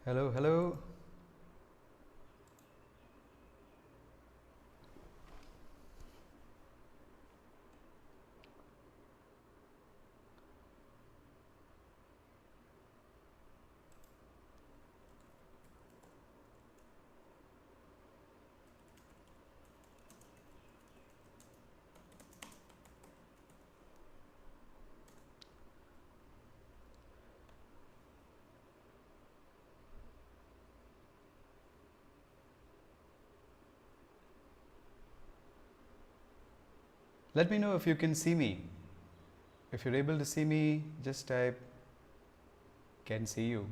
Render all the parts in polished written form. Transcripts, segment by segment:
Hello, hello. Let me know if you can see me. If you're able to see me, just type can see you.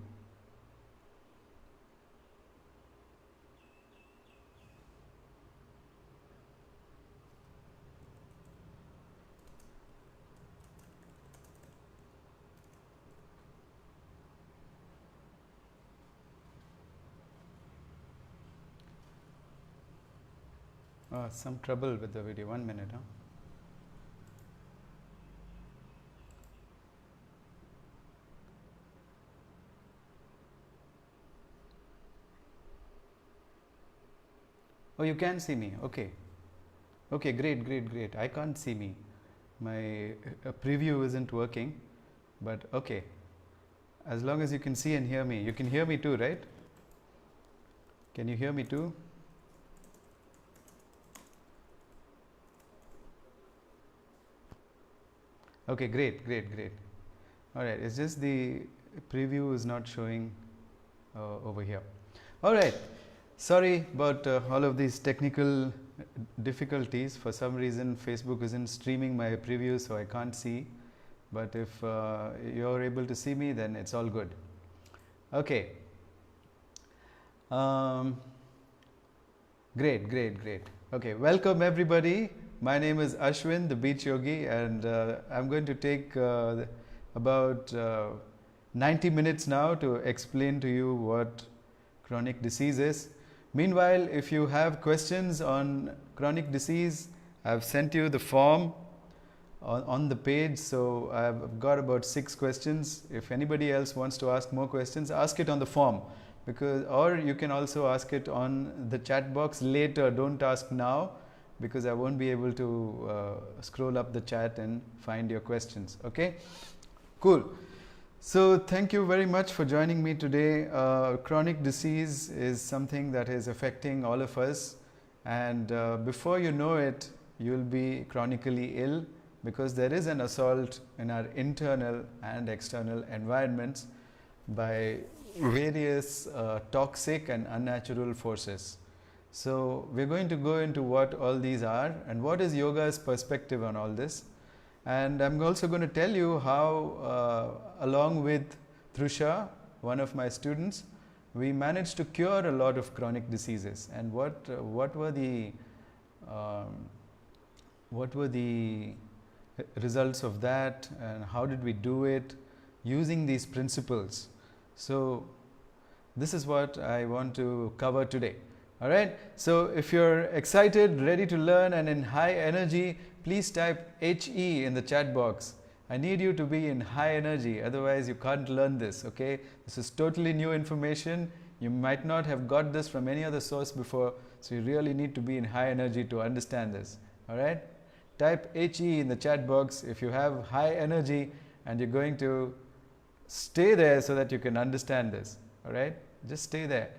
Some trouble with the video. 1 minute, huh? Oh, you can see me. Okay. Okay, great, great, great. I can't see me. My preview isn't working, but okay. As long as you can see and hear me. You can hear me too, right? Can you hear me too? Okay, great, great, great. All right, it's just the preview is not showing over here. All right, sorry about all of these technical difficulties. For some reason, Facebook isn't streaming my preview, so I can't see. But if you're able to see me, then it's all good. Okay. Great, great, great. Okay, welcome everybody. My name is Ashwin, the Beach Yogi, and I'm going to take about 90 minutes now to explain to you what chronic disease is. Meanwhile, if you have questions on chronic disease, I've sent you the form on the page, so I've got about 6 questions. If anybody else wants to ask more questions, ask it on the form, or you can also ask it on the chat box later. Don't ask now, because I won't be able to scroll up the chat and find your questions. Okay, cool. So thank you very much for joining me today. Chronic disease is something that is affecting all of us, and before you know it, you'll be chronically ill, because there is an assault in our internal and external environments by various toxic and unnatural forces. So we're going to go into what all these are and what is yoga's perspective on all this. And I'm also going to tell you how, along with Trusha, one of my students, we managed to cure a lot of chronic diseases, and what were the results of that, and how did we do it using these principles. So this is what I want to cover today. All right, so if you're excited, ready to learn, and in high energy, please type HE in the chat box. I need you to be in high energy, otherwise you can't learn this. Okay, this is totally new information. You might not have got this from any other source before, so you really need to be in high energy to understand this. All right, type HE in the chat box if you have high energy and you're going to stay there so that you can understand this. All right, just stay there.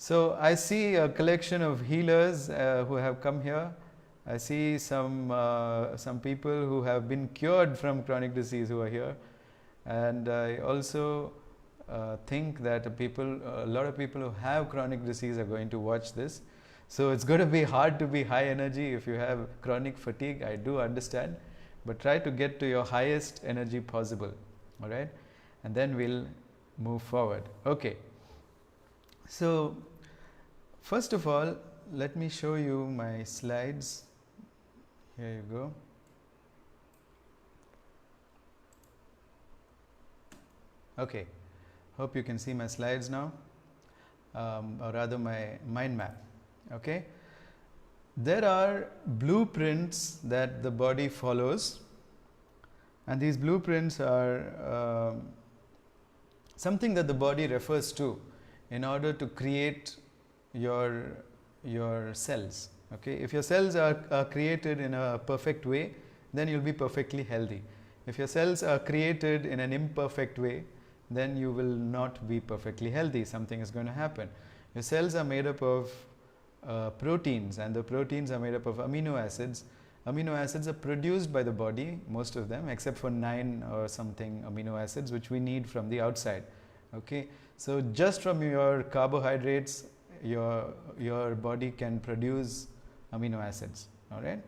So I see a collection of healers who have come here. I see some people who have been cured from chronic disease who are here, and I also think that a lot of people who have chronic disease are going to watch this. So it's going to be hard to be high energy if you have chronic fatigue. I do understand, but try to get to your highest energy possible. All right, and then we'll move forward. Okay. So first of all, let me show you my slides. Here you go. Okay, hope you can see my slides now, or rather my mind map. Okay, there are blueprints that the body follows, and these blueprints are something that the body refers to in order to create your cells. Okay, if your cells are created in a perfect way, then you'll be perfectly healthy. If your cells are created in an imperfect way, then you will not be perfectly healthy. Something is going to happen. Your cells are made up of proteins, and the proteins are made up of amino acids. Amino acids are produced by the body, most of them, except for 9 or something amino acids which we need from the outside. Okay, so just from your carbohydrates, your body can produce amino acids. All right,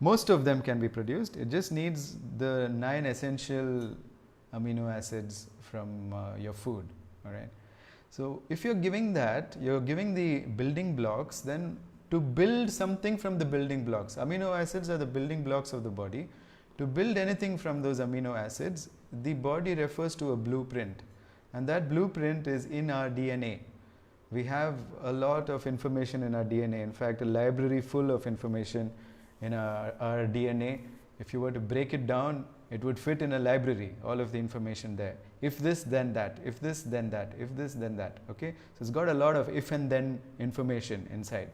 most of them can be produced. It just needs the 9 essential amino acids from your food. All right, so if you're giving that, you're giving the building blocks, then to build something from the building blocks, amino acids are the building blocks of the body. To build anything from those amino acids, the body refers to a blueprint, and that blueprint is in our DNA. We have a lot of information in our DNA. In fact, a library full of information in our DNA. If you were to break it down, it would fit in a library, all of the information there. If this, then that. If this, then that. If this, then that. Okay, so it's got a lot of if and then information inside.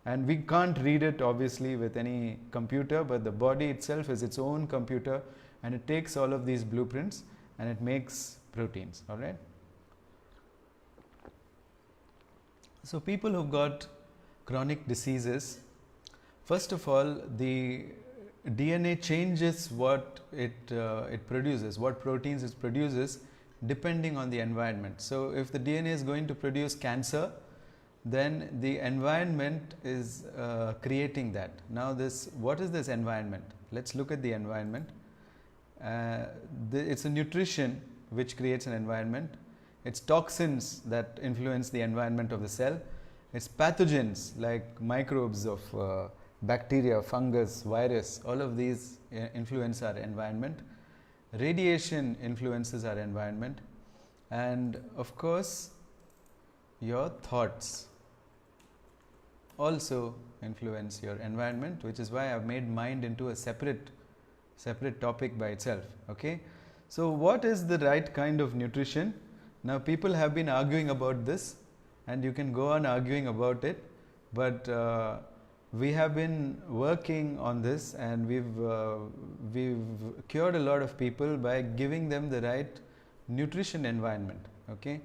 And we can't read it obviously with any computer, but the body itself is its own computer, and it takes all of these blueprints and it makes proteins. All right. So people who've got chronic diseases, first of all, the DNA changes what it produces, what proteins it produces, depending on the environment. So if the DNA is going to produce cancer, then the environment is creating that. Now what is this environment? Let's look at the environment. It's a nutrition which creates an environment. It's toxins that influence the environment of the cell. It's pathogens like microbes of bacteria, fungus, virus. All of these influence our environment. Radiation influences our environment. And of course, your thoughts also influence your environment, which is why I've made mind into a separate topic by itself. Okay, so what is the right kind of nutrition? Now people have been arguing about this, and you can go on arguing about it, but we have been working on this, and we've cured a lot of people by giving them the right nutrition environment. Okay,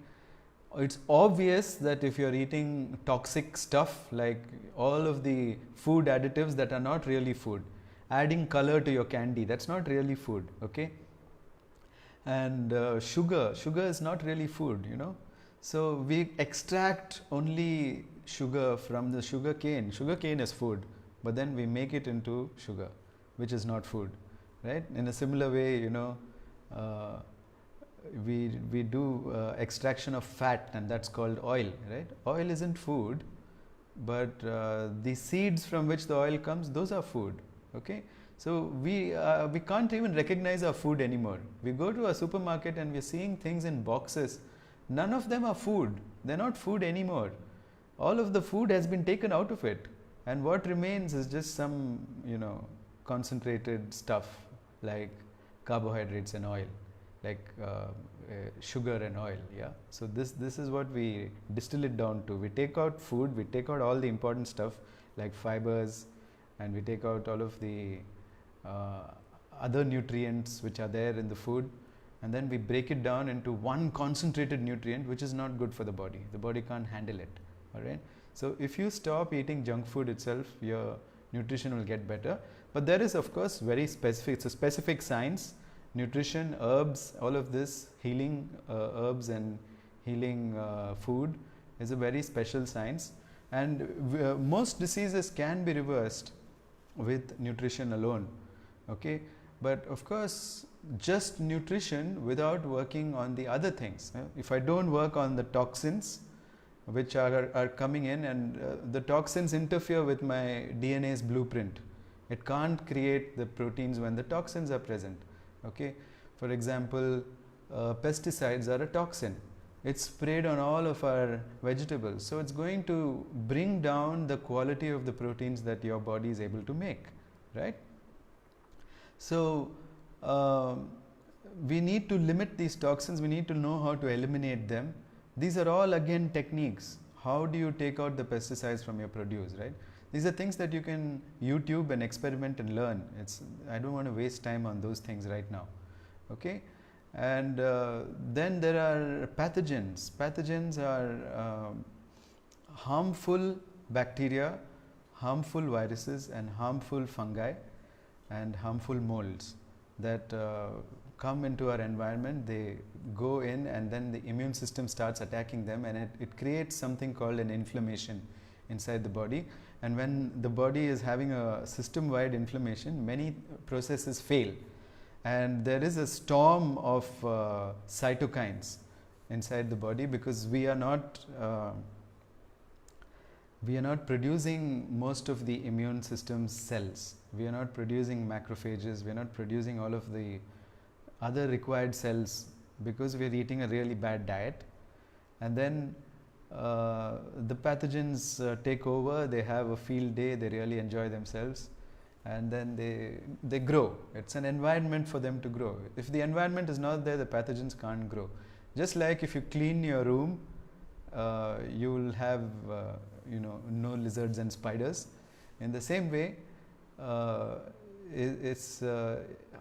it's obvious that if you're eating toxic stuff like all of the food additives that are not really food, adding color to your candy, that's not really food. Okay, and sugar is not really food, you know. So we extract only sugar from the sugar cane. Sugar cane is food, but then we make it into sugar, which is not food, right? In a similar way, you know, we do extraction of fat, and that's called oil, right? Oil isn't food, but the seeds from which the oil comes, those are food. Okay, so we can't even recognize our food anymore. We go to a supermarket and we're seeing things in boxes. None of them are food. They're not food anymore. All of the food has been taken out of it, and what remains is just some, you know, concentrated stuff like carbohydrates and oil, like sugar and oil. Yeah, so this is what we distill it down to. We take out food, we take out all the important stuff like fibers, and we take out all of the other nutrients which are there in the food, and then we break it down into one concentrated nutrient which is not good for the body. The body can't handle it. All right, so if you stop eating junk food itself, your nutrition will get better. But there is, of course, very specific, it's a specific science. Nutrition, herbs, all of this, healing herbs and healing food is a very special science, and most diseases can be reversed with nutrition alone. Okay, but of course, just nutrition without working on the other things. If I don't work on the toxins which are coming in, and the toxins interfere with my DNA's blueprint. It can't create the proteins when the toxins are present. Okay, for example, pesticides are a toxin. It's sprayed on all of our vegetables, so it's going to bring down the quality of the proteins that your body is able to make, right? So we need to limit these toxins. We need to know how to eliminate them. These are all again techniques. How do you take out the pesticides from your produce, right? These are things that you can YouTube and experiment and learn. I don't want to waste time on those things right now. Okay, and then there are pathogens. Pathogens are harmful bacteria, harmful viruses, and harmful fungi and harmful molds that come into our environment. They go in, and then the immune system starts attacking them, and it creates something called an inflammation inside the body. And when the body is having a system-wide inflammation, many processes fail, and there is a storm of cytokines inside the body, because we are not producing most of the immune system's cells. We are not producing macrophages. We are not producing all of the other required cells, because we are eating a really bad diet. And then the pathogens take over. They have a field day. They really enjoy themselves, and then they grow. It's an environment for them to grow. If the environment is not there, the pathogens can't grow. Just like if you clean your room, you will have no lizards and spiders. In the same way, it's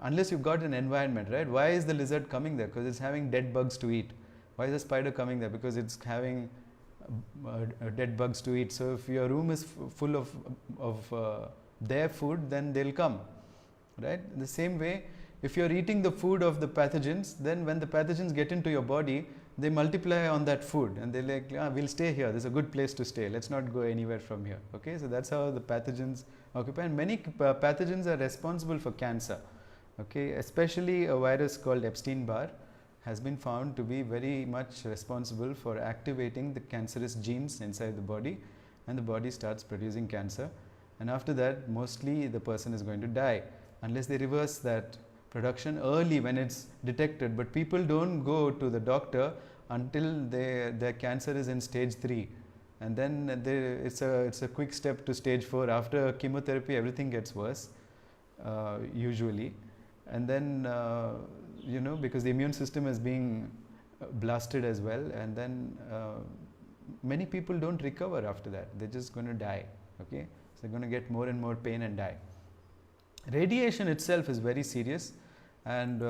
unless you've got an environment, right? Why is the lizard coming there? Because it's having dead bugs to eat. Why is the spider coming there? Because it's having dead bugs to eat. So if your room is full of their food, then they'll come, right? In the same way, if you're eating the food of the pathogens, then when the pathogens get into your body, they multiply on that food, and they're like, we'll stay here. This is a good place to stay. Let's not go anywhere from here. Okay, so that's how the pathogens occupy. And many pathogens are responsible for cancer. Okay, especially a virus called Epstein-Barr has been found to be very much responsible for activating the cancerous genes inside the body, and the body starts producing cancer. And after that, mostly the person is going to die unless they reverse that production early when it's detected. But people don't go to the doctor until their cancer is in stage 3, and then it's a quick step to stage 4. After chemotherapy, everything gets worse usually, and then because the immune system is being blasted as well, and then many people don't recover after that. They're just going to die. Okay, so they're going to get more and more pain and die. Radiation itself is very serious, and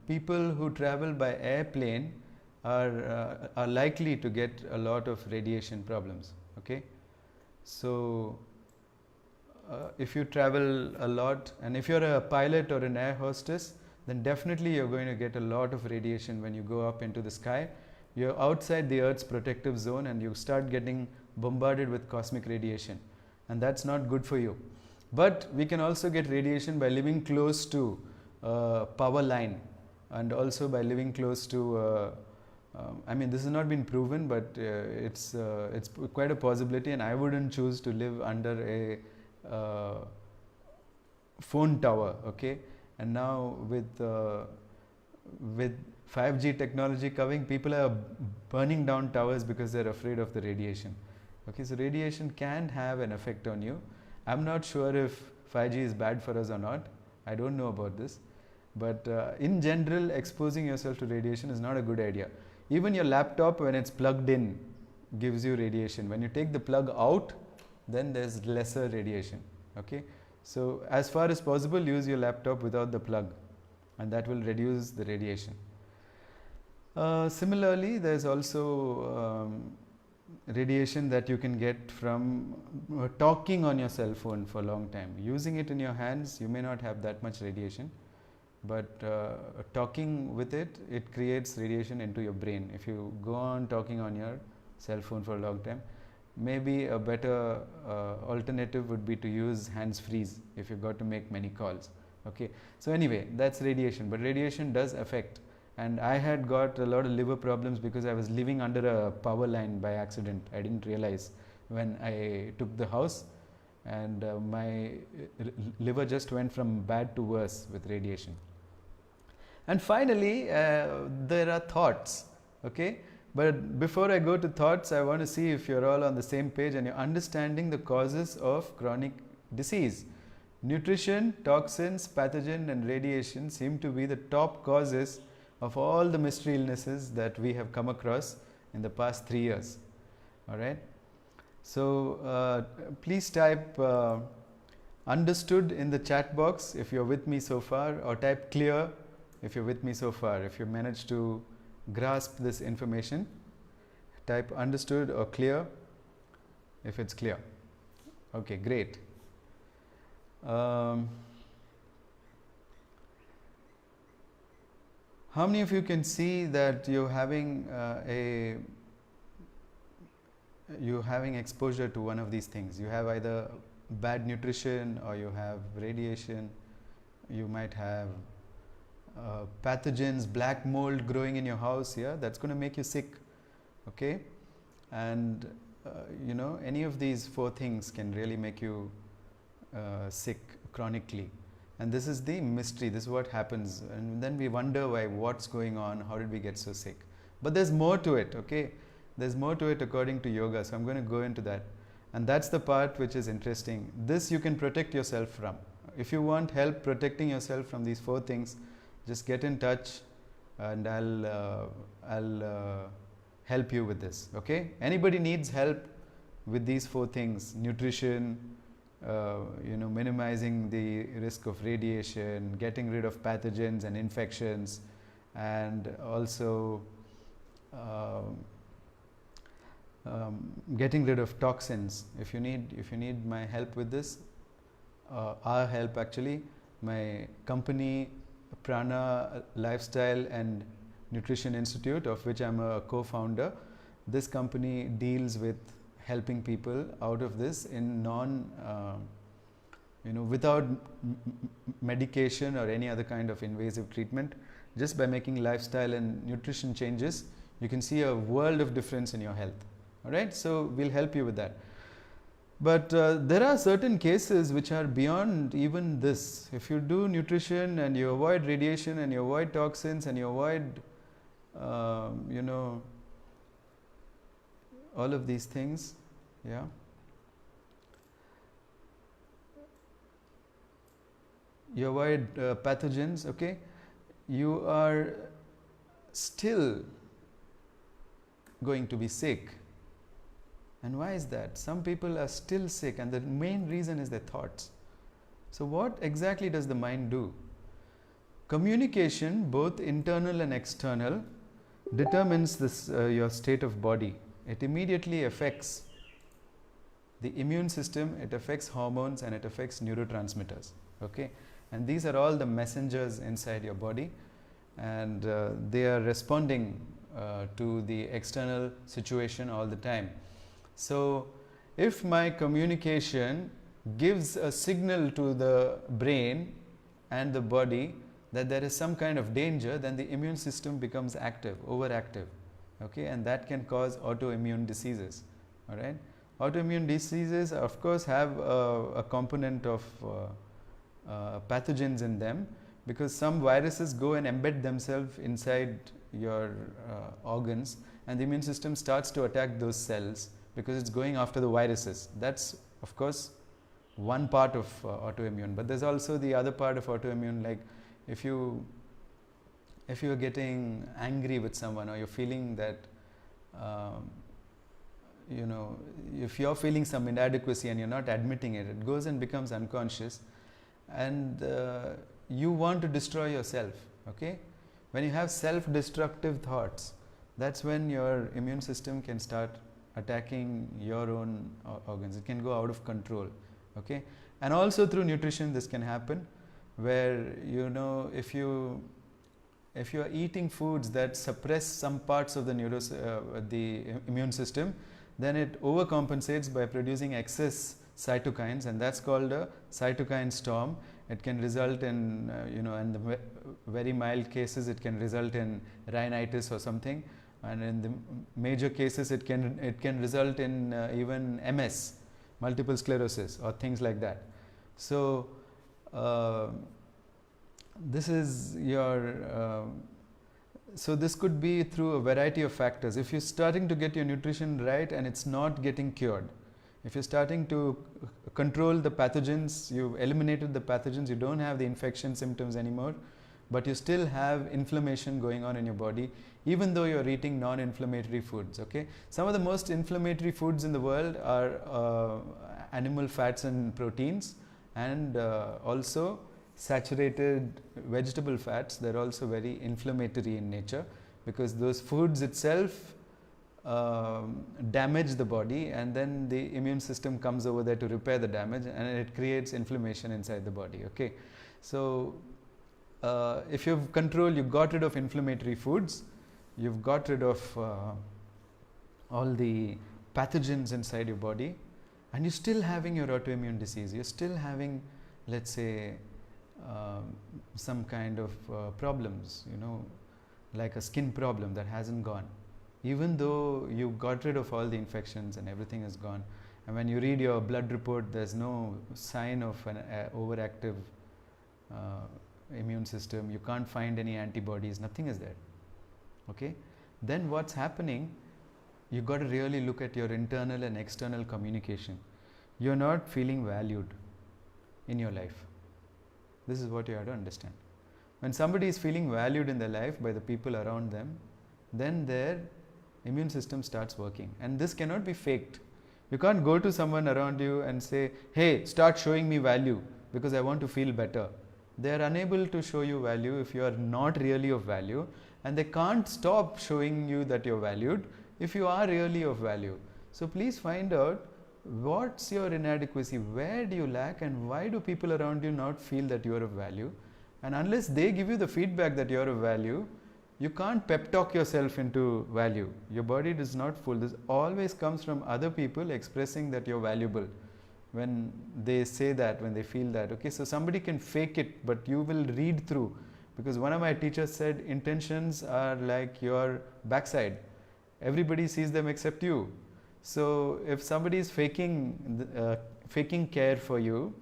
people who travel by airplane are likely to get a lot of radiation problems. Okay, so if you travel a lot, and if you're a pilot or an air hostess, then definitely you're going to get a lot of radiation when you go up into the sky. You're outside the Earth's protective zone, and you start getting bombarded with cosmic radiation, and that's not good for you. But we can also get radiation by living close to power line, and also by living close to this has not been proven, but it's quite a possibility, and I wouldn't choose to live under a phone tower. Okay, and now with 5G technology coming, people are burning down towers because they're afraid of the radiation. Okay, so radiation can have an effect on you. I'm not sure if 5G is bad for us or not. I don't know about this. But in general, exposing yourself to radiation is not a good idea. Even your laptop, when it's plugged in, gives you radiation. When you take the plug out, then there's lesser radiation. Okay, so as far as possible, use your laptop without the plug, and that will reduce the radiation. Similarly, there's also radiation that you can get from talking on your cell phone for a long time. Using it in your hands, you may not have that much radiation, but talking with it, it creates radiation into your brain. If you go on talking on your cell phone for a long time, maybe a better alternative would be to use hands-frees if you've got to make many calls. Okay, so anyway, that's radiation, but radiation does affect. And I had got a lot of liver problems because I was living under a power line by accident. I didn't realize when I took the house, and my liver just went from bad to worse with radiation. And finally, there are thoughts. Okay, but before I go to thoughts, I want to see if you're all on the same page and you're understanding the causes of chronic disease. Nutrition, toxins, pathogen, and radiation seem to be the top causes of all the mystery illnesses that we have come across in the past 3 years. All right. So please type understood in the chat box if you're with me so far, or type clear if you're with me so far. If you managed to grasp this information, type understood or clear if it's clear. Okay, great. How many of you can see that you're having exposure to one of these things? You have either bad nutrition, or you have radiation, you might have pathogens, black mold growing in your house. Yeah, that's going to make you sick. Okay, and you know, any of these 4 things can really make you sick chronically. And this is the mystery. This is what happens, and then we wonder why, what's going on, how did we get so sick? But there's more to it. Okay, there's more to it according to yoga, so I'm going to go into that. And that's the part which is interesting. This you can protect yourself from. If you want help protecting yourself from these 4 things, just get in touch, and I'll help you with this. Okay? Anybody needs help with these 4 things: nutrition, you know, minimizing the risk of radiation, getting rid of pathogens and infections, and also getting rid of toxins. If you need my help with this, our help actually, my company Prana Lifestyle and Nutrition Institute, of which I'm a co-founder, this company deals with helping people out of this in without medication or any other kind of invasive treatment. Just by making lifestyle and nutrition changes, you can see a world of difference in your health. All right, so we'll help you with that. But there are certain cases which are beyond even this. If you do nutrition and you avoid radiation and you avoid toxins and you avoid all of these things, yeah, you avoid pathogens, okay, you are still going to be sick. And why is that? Some people are still sick, and the main reason is their thoughts. So what exactly does the mind do? Communication, both internal and external, determines this your state of body. It immediately affects the immune system, it affects hormones, and it affects neurotransmitters. Okay, and these are all the messengers inside your body, and they are responding to the external situation all the time. So if my communication gives a signal to the brain and the body that there is some kind of danger, then the immune system becomes active, overactive. Okay, and that can cause autoimmune diseases. All right, autoimmune diseases, of course, have a component of pathogens in them, because some viruses go and embed themselves inside your organs, and the immune system starts to attack those cells because it's going after the viruses. That's, of course, one part of autoimmune. But there's also the other part of autoimmune, like if you're getting angry with someone, or you're feeling that if you're feeling some inadequacy and you're not admitting it, it goes and becomes unconscious, and you want to destroy yourself. Okay, when you have self-destructive thoughts, that's when your immune system can start attacking your own organs. It can go out of control. Okay, and also through nutrition this can happen, where if you are eating foods that suppress some parts of the immune system, then it overcompensates by producing excess cytokines, and that's called a cytokine storm. It can result in in the very mild cases it can result in rhinitis or something, and in the major cases it can result in even MS, multiple sclerosis, or things like that. So this is your so this could be through a variety of factors. If you're starting to get your nutrition right and it's not getting cured, if you're starting to control the pathogens, you've eliminated the pathogens, you don't have the infection symptoms anymore, but you still have inflammation going on in your body, even though you're eating non-inflammatory foods. Okay, some of the most inflammatory foods in the world are animal fats and proteins, and also saturated vegetable fats. They're also very inflammatory in nature, because those foods itself damage the body, and then the immune system comes over there to repair the damage, and it creates inflammation inside the body. Okay, so if you've you got rid of inflammatory foods, you've got rid of all the pathogens inside your body, and you're still having your autoimmune disease, you're still having, let's say, some kind of problems, you know, like a skin problem that hasn't gone, even though you got rid of all the infections and everything is gone. And when you read your blood report, there's no sign of an overactive immune system, you can't find any antibodies, nothing is there. Okay, then what's happening? You got to really look at your internal and external communication. You're not feeling valued in your life. This is what you have to understand. When somebody is feeling valued in their life by the people around them, then their immune system starts working, and this cannot be faked. You can't go to someone around you and say, hey, start showing me value because I want to feel better. They are unable to show you value if you are not really of value, and they can't stop showing you that you're valued if you are really of value. So please find out what's your inadequacy, where do you lack, and why do people around you not feel that you are of value. And unless they give you the feedback that you are of value, you can't pep talk yourself into value. Your body is not full. This always comes from other people expressing that you're valuable. When they say that, when they feel that, okay, so somebody can fake it, but you will read through. Because one of my teachers said, intentions are like your backside. Everybody sees them except you. So if somebody is faking care for you,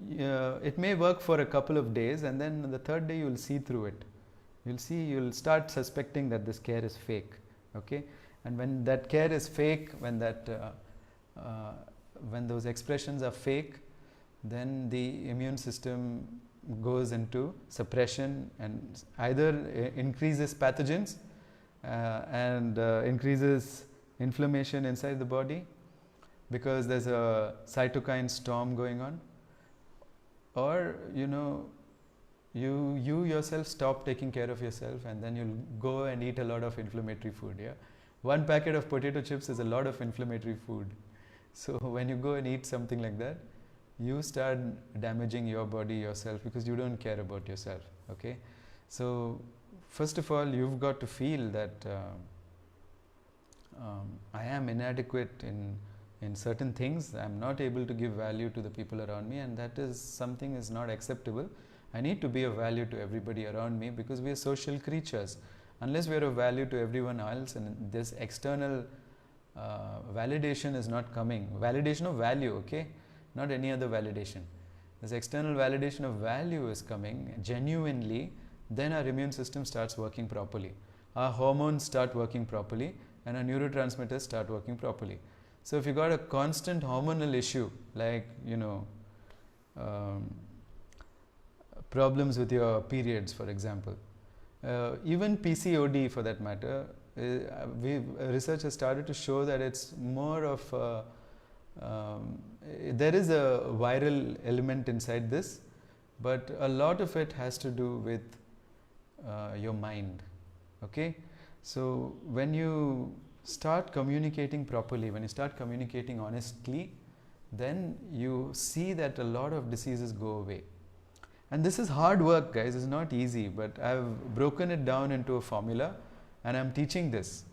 it may work for a couple of days, and then the third day you will see through it. You'll start suspecting that this care is fake. Okay, and when that care is fake, when those expressions are fake, then the immune system goes into suppression and either increases pathogens and increases inflammation inside the body because there's a cytokine storm going on, or you yourself stop taking care of yourself, and then you'll go and eat a lot of inflammatory food. Yeah, one packet of potato chips is a lot of inflammatory food. So when you go and eat something like that, you start damaging your body yourself because you don't care about yourself. Okay, so first of all, you've got to feel that I am inadequate in certain things. I'm not able to give value to the people around me, and that is something is not acceptable. I need to be of value to everybody around me because we are social creatures. Unless we are of value to everyone else, and this external validation is not coming, validation of value, okay, not any other validation. This external validation of value is coming genuinely, then our immune system starts working properly. Our hormones start working properly, and our neurotransmitters start working properly. So if you got a constant hormonal issue, like problems with your periods, for example, even PCOD for that matter, research has started to show that it's more of there is a viral element inside this, but a lot of it has to do with your mind. Okay, so when you start communicating properly, when you start communicating honestly, then you see that a lot of diseases go away. And this is hard work, guys. It's not easy, but I've broken it down into a formula, and I'm teaching this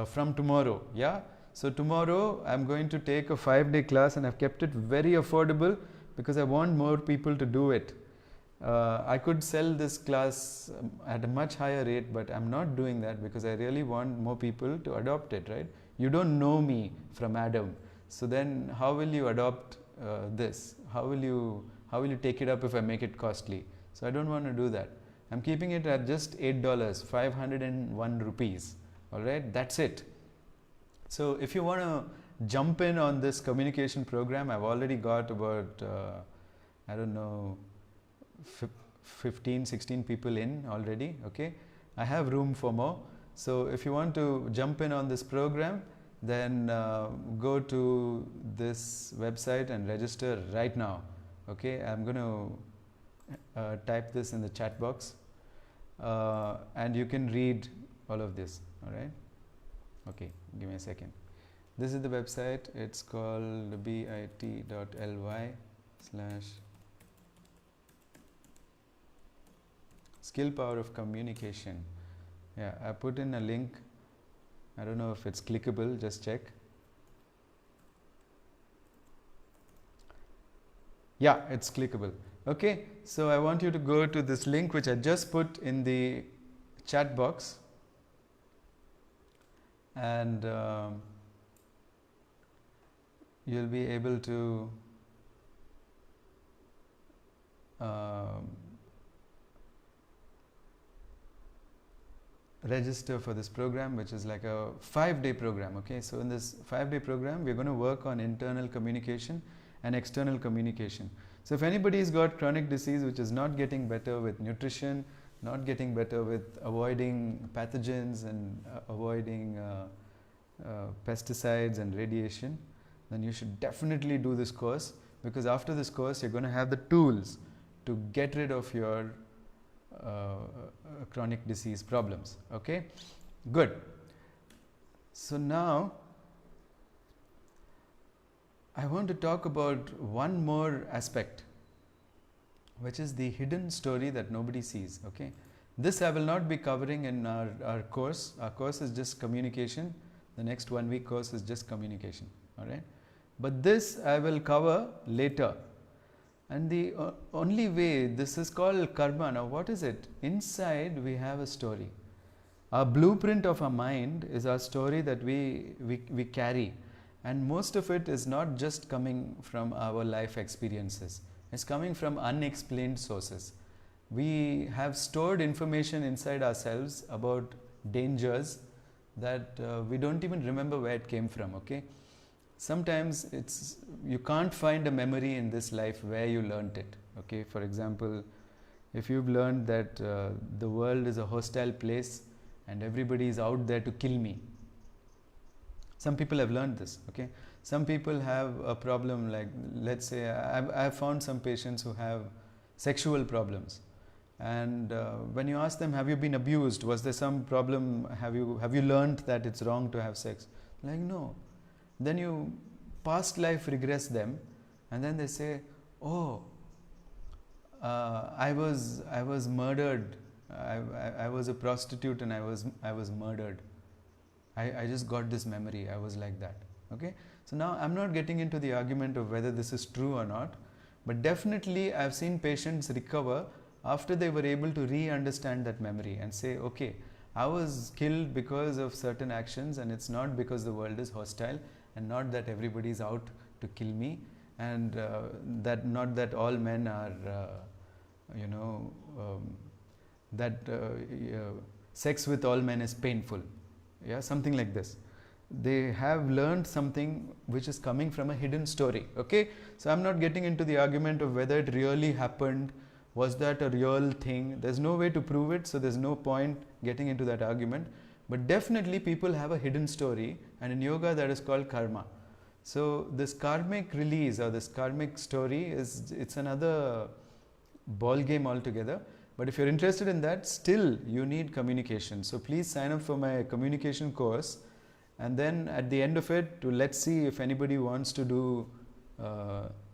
from tomorrow. Yeah, so tomorrow I'm going to take a 5-day class, and I've kept it very affordable because I want more people to do it. I could sell this class at a much higher rate, but I'm not doing that because I really want more people to adopt it, right? You don't know me from Adam, so then how will you adopt this? How will you take it up if I make it costly? So I don't want to do that. I'm keeping it at just $8, 501 rupees. All right, that's it. So if you want to jump in on this communication program, I've already got about I don't know, 15, 16 people in already. Okay, I have room for more. So if you want to jump in on this program, then go to this website and register right now. Okay, I'm going to type this in the chat box, and you can read all of this. All right. Okay, give me a second. This is the website. It's called bit.ly/skill power of communication. Yeah, I put in a link. I don't know if it's clickable, just check. Yeah, it's clickable. Okay, so I want you to go to this link which I just put in the chat box, and you'll be able to register for this program, which is like a 5-day program. Okay, so in this 5-day program we're going to work on internal communication and external communication. So if anybody's got chronic disease which is not getting better with nutrition, not getting better with avoiding pathogens and avoiding pesticides and radiation, then you should definitely do this course, because after this course you're going to have the tools to get rid of your chronic disease problems. Okay, good. So now I want to talk about one more aspect, which is the hidden story that nobody sees. Okay, this I will not be covering in our course. Our course is just communication. The next 1 week course is just communication. All right, but this I will cover later. And the only way, this is called karma. Now what is it? Inside we have a story. Our blueprint of our mind is our story that we carry, and most of it is not just coming from our life experiences. It's coming from unexplained sources. We have stored information inside ourselves about dangers that we don't even remember where it came from. Okay, sometimes you can't find a memory in this life where you learnt it. Okay, for example, if you've learned that the world is a hostile place and everybody is out there to kill me. Some people have learned this. Okay, some people have a problem, like let's say I've found some patients who have sexual problems, and when you ask them, have you been abused, was there some problem, have you learned that it's wrong to have sex? Like, no. Then you past life regress them, and then they say, oh, I was murdered, I was a prostitute and I was murdered. I just got this memory, I was like that. Okay, so now I'm not getting into the argument of whether this is true or not, but definitely I've seen patients recover after they were able to re-understand that memory and say, okay, I was killed because of certain actions, and it's not because the world is hostile, and not that everybody is out to kill me, and that not that all men are sex with all men is painful. Yeah, something like this. They have learned something which is coming from a hidden story. Okay, so I'm not getting into the argument of whether it really happened, was that a real thing. There's no way to prove it, so there's no point getting into that argument. But definitely people have a hidden story, and in yoga that is called karma. So this karmic release or this karmic story it's another ball game altogether. But if you're interested in that, still you need communication. So please sign up for my communication course, and then at the end of it, let's see if anybody wants to do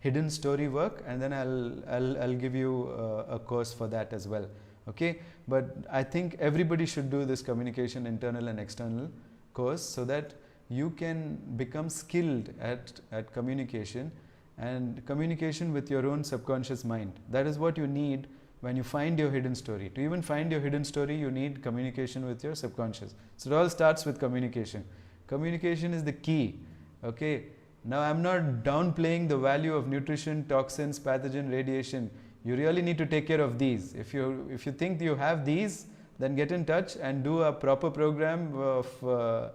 hidden story work, and then I'll give you a course for that as well. Okay, but I think everybody should do this communication internal and external course, so that you can become skilled at communication, and communication with your own subconscious mind. That is what you need when you find your hidden story. To even find your hidden story, you need communication with your subconscious. So it all starts with communication. Communication is the key. Okay, now I'm not downplaying the value of nutrition, toxins, pathogen, radiation. You really need to take care of these. If you think you have these, then get in touch and do a proper program of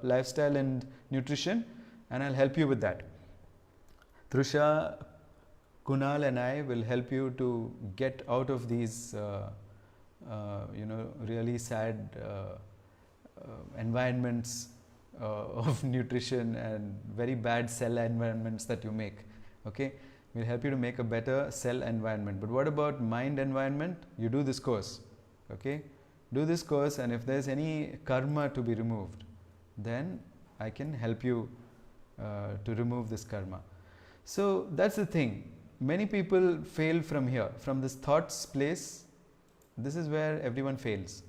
lifestyle and nutrition, and I'll help you with that. Trusha Kunal and I will help you to get out of these really sad environments of nutrition and very bad cell environments that you make. Okay, we'll help you to make a better cell environment. But what about mind environment? You do this course. Okay, do this course, and if there's any karma to be removed, then I can help you to remove this karma. So that's the thing. Many people fail from here, from this thoughts place. This is where everyone fails.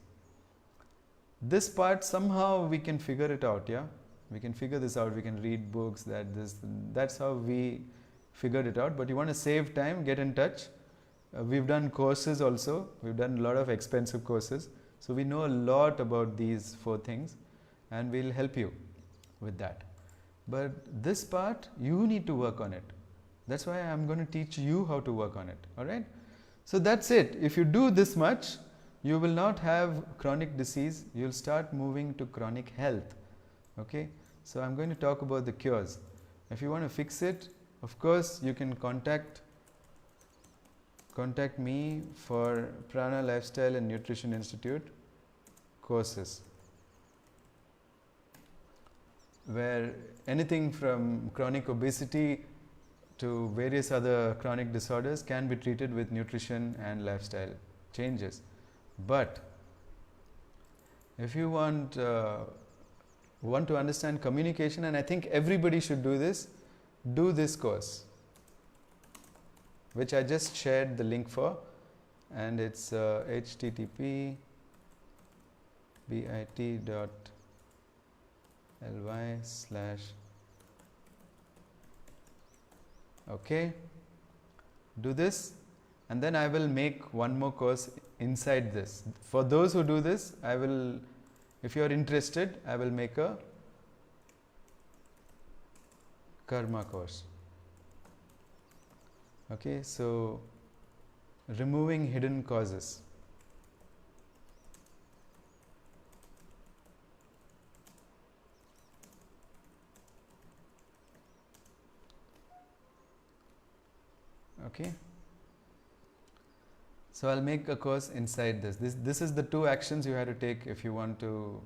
This part somehow we can figure it out. Yeah, we can figure this out. We can read books. That's how we figured it out. But you want to save time, get in touch. We've done courses also. We've done a lot of expensive courses. So we know a lot about these 4 things, and we'll help you with that. But this part, you need to work on it. That's why I'm going to teach you how to work on it. Alright? So that's it. If you do this much, you will not have chronic disease. You'll start moving to chronic health. Okay? So I'm going to talk about the cures. If you want to fix it, of course, you can contact me for Prana Lifestyle and Nutrition Institute courses, where anything from chronic obesity to various other chronic disorders can be treated with nutrition and lifestyle changes. But if you want to understand communication, and I think everybody should do this course, which I just shared the link for, and it's http bit.ly/ okay, do this, and then I will make one more course inside this. For those who do this, I will, if you are interested, I will make a karma course. Okay, so removing hidden causes. Okay, so I'll make a course inside this. This is the 2 actions you have to take if you want to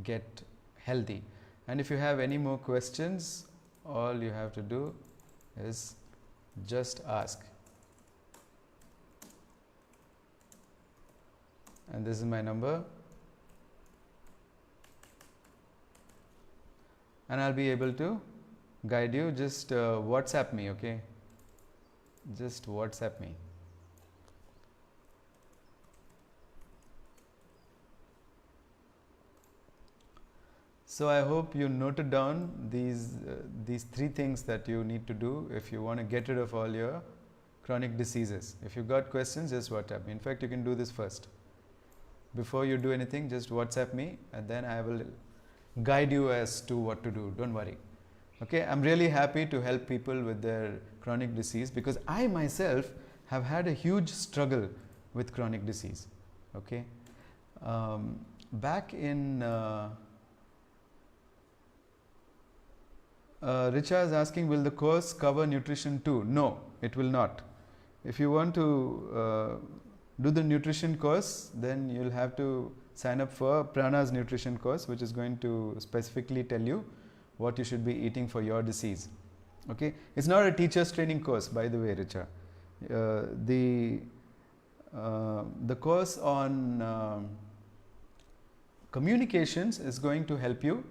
get healthy. And if you have any more questions, all you have to do is just ask. And this is my number, and I'll be able to guide you. Just WhatsApp me, okay? Just WhatsApp me. So I hope you noted down these 3 things that you need to do if you want to get rid of all your chronic diseases. If you got questions, just WhatsApp me. In fact, you can do this first. Before you do anything, just WhatsApp me, and then I will guide you as to what to do. Don't worry. Okay, I'm really happy to help people with their chronic disease, because I myself have had a huge struggle with chronic disease. Okay, back in Richa is asking, will the course cover nutrition too? No, it will not. If you want to do the nutrition course, then you'll have to sign up for Prana's nutrition course, which is going to specifically tell you what you should be eating for your disease. Okay, it's not a teacher's training course, by the way, Richa. The course on communications is going to help you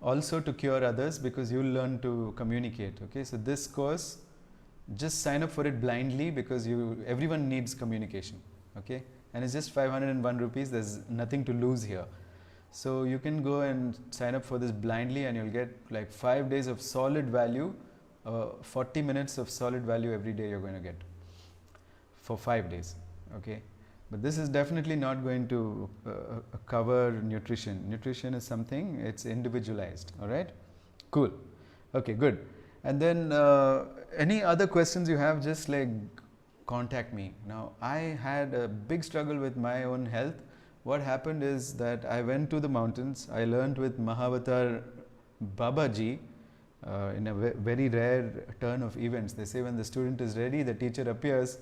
also to cure others, because you'll learn to communicate. Okay, so this course, just sign up for it blindly, because everyone needs communication. Okay, and it's just 501 rupees. There's nothing to lose here. So you can go and sign up for this blindly, and you'll get like 5 days of solid value, 40 minutes of solid value every day you're going to get for 5 days. Okay, but this is definitely not going to cover nutrition. Nutrition is something, it's individualized. All right, cool. Okay, good. And then any other questions you have, just like contact me. Now, I had a big struggle with my own health. What happened is that I went to the mountains. I learned with Mahavatar Babaji, in a very rare turn of events. They say when the student is ready, the teacher appears.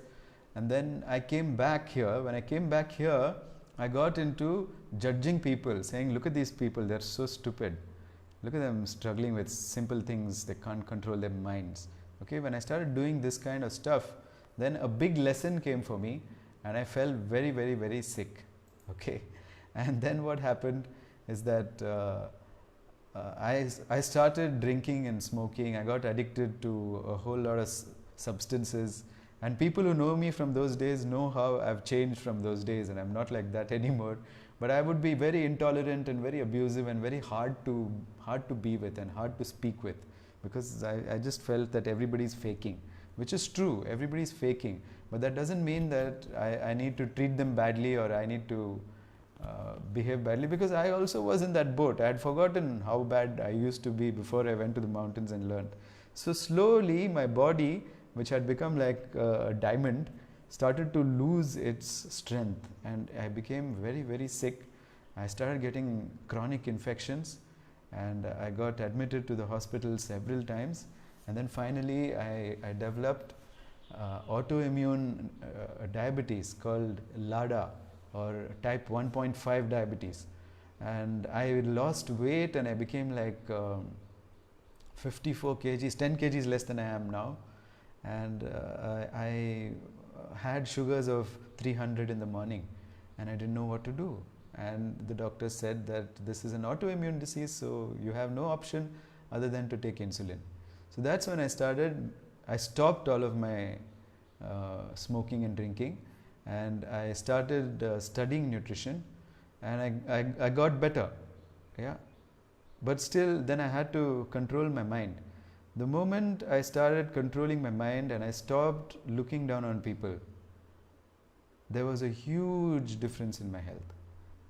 And then I came back here. When I came back here, I got into judging people, saying, look at these people, they're so stupid. Look at them struggling with simple things, they can't control their minds. Okay, when I started doing this kind of stuff, then a big lesson came for me and I felt very, very, very sick. Okay, and then what happened is that I started drinking and smoking. I got addicted to a whole lot of substances. And people who know me from those days know how I've changed from those days, and I'm not like that anymore. But I would be very intolerant and very abusive and very hard to be with and hard to speak with, because I just felt that everybody's faking, which is true. Everybody's faking, but that doesn't mean that I need to treat them badly or I need to behave badly, because I also was in that boat. I had forgotten how bad I used to be before I went to the mountains and learned. So slowly my body, which had become like a diamond, started to lose its strength, and I became very, very sick. I started getting chronic infections, and I got admitted to the hospital several times, and then finally I developed autoimmune diabetes called LADA, or type 1.5 diabetes, and I lost weight and I became like 54 kgs, 10 kgs less than I am now. And I had sugars of 300 in the morning, and I didn't know what to do. And the doctor said that this is an autoimmune disease, so you have no option other than to take insulin. So that's when I stopped all of my smoking and drinking, and I started studying nutrition, and I got better. Yeah, but still then I had to control my mind. The moment I started controlling my mind and I stopped looking down on people, there was a huge difference in my health.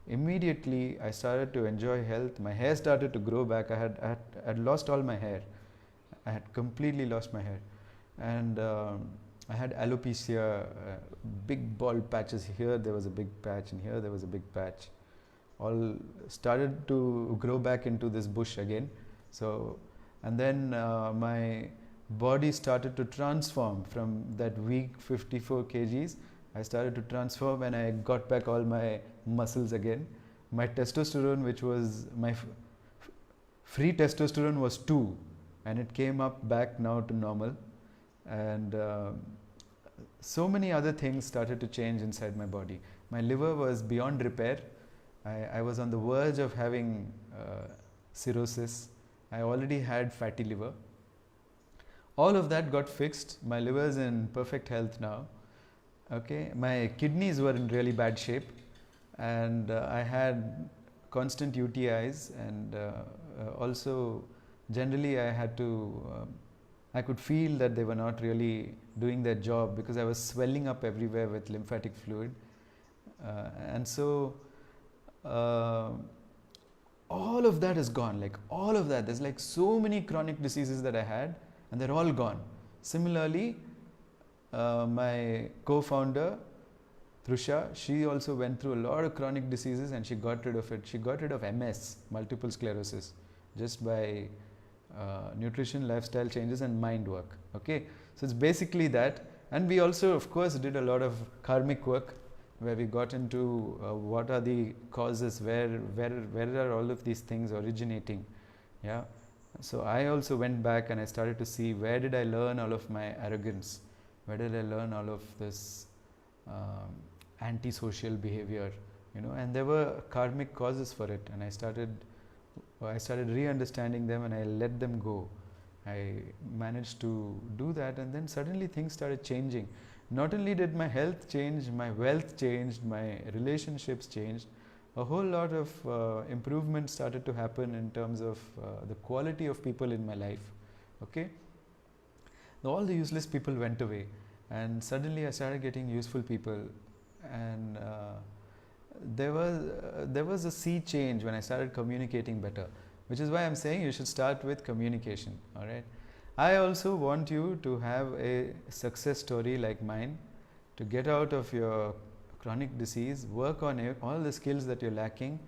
Immediately I started to enjoy health. My hair started to grow back. I had lost all my hair. I had completely lost my hair, and I had alopecia, big bald patches here. There was a big patch, and here there was a big patch. All started to grow back into this bush again. So. And then my body started to transform from that weak 54 kgs. I started to transform, and I got back all my muscles again. My testosterone, which was my free testosterone, was 2, and it came up back now to normal. And so many other things started to change inside my body. My liver was beyond repair. I was on the verge of having cirrhosis. I already had fatty liver. All of that got fixed. My liver is in perfect health now. Okay, my kidneys were in really bad shape, and I had constant UTIs, and also generally I could feel that they were not really doing their job, because I was swelling up everywhere with lymphatic fluid, and so all of that is gone, like all of that. There's like so many chronic diseases that I had, and they're all gone. Similarly, my co-founder, Thrusha, she also went through a lot of chronic diseases and she got rid of it. She got rid of MS, multiple sclerosis, just by nutrition, lifestyle changes and mind work. Okay, so it's basically that. And we also, of course, did a lot of karmic work, where we got into what are the causes, where are all of these things originating. Yeah, so I also went back and I started to see, where did I learn all of my arrogance, where did I learn all of this antisocial behavior, you know, and there were karmic causes for it, and I started re-understanding them, and I let them go. I managed to do that, and then suddenly things started changing. Not only did my health change, my wealth changed, my relationships changed. A whole lot of improvement started to happen in terms of the quality of people in my life. Okay, all the useless people went away, and suddenly I started getting useful people, and there was a sea change when I started communicating better, which is why I'm saying you should start with communication. All right. I also want you to have a success story like mine, to get out of your chronic disease, work on all the skills that you're lacking,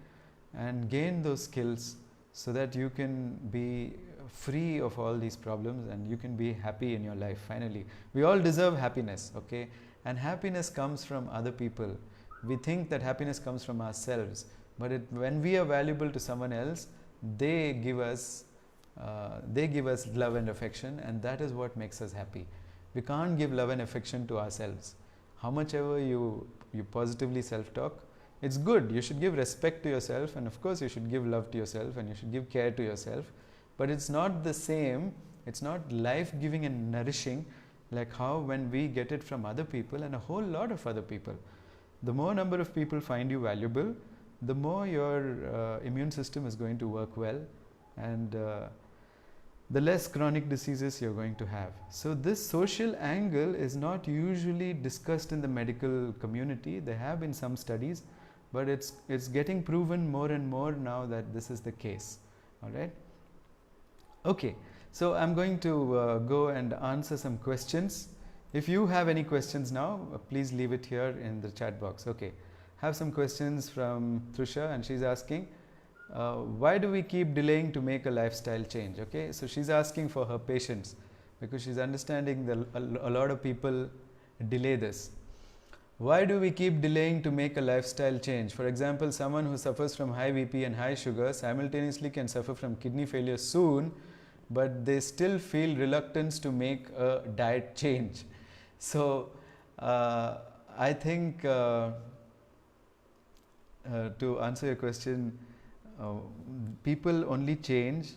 and gain those skills so that you can be free of all these problems, and you can be happy in your life finally. We all deserve happiness, okay? And happiness comes from other people. We think that happiness comes from ourselves, but when we are valuable to someone else, they give us love and affection, and that is what makes us happy. We can't give love and affection to ourselves. How much ever you positively self-talk, it's good. You should give respect to yourself, and of course you should give love to yourself, and you should give care to yourself, but it's not the same, it's not life-giving and nourishing like how when we get it from other people and a whole lot of other people. The more number of people find you valuable, the more your immune system is going to work well, and the less chronic diseases you're going to have. So this social angle is not usually discussed in the medical community. There have been some studies, but it's getting proven more and more now that this is the case. All right. Okay. So I'm going to go and answer some questions. If you have any questions now, please leave it here in the chat box. Okay. Have some questions from Trusha, and she's asking, why do we keep delaying to make a lifestyle change? Okay, so she's asking for her patients because she's understanding that a lot of people delay this. Why do we keep delaying to make a lifestyle change? For example, someone who suffers from high BP and high sugar simultaneously can suffer from kidney failure soon, but they still feel reluctance to make a diet change. So I think to answer your question, people only change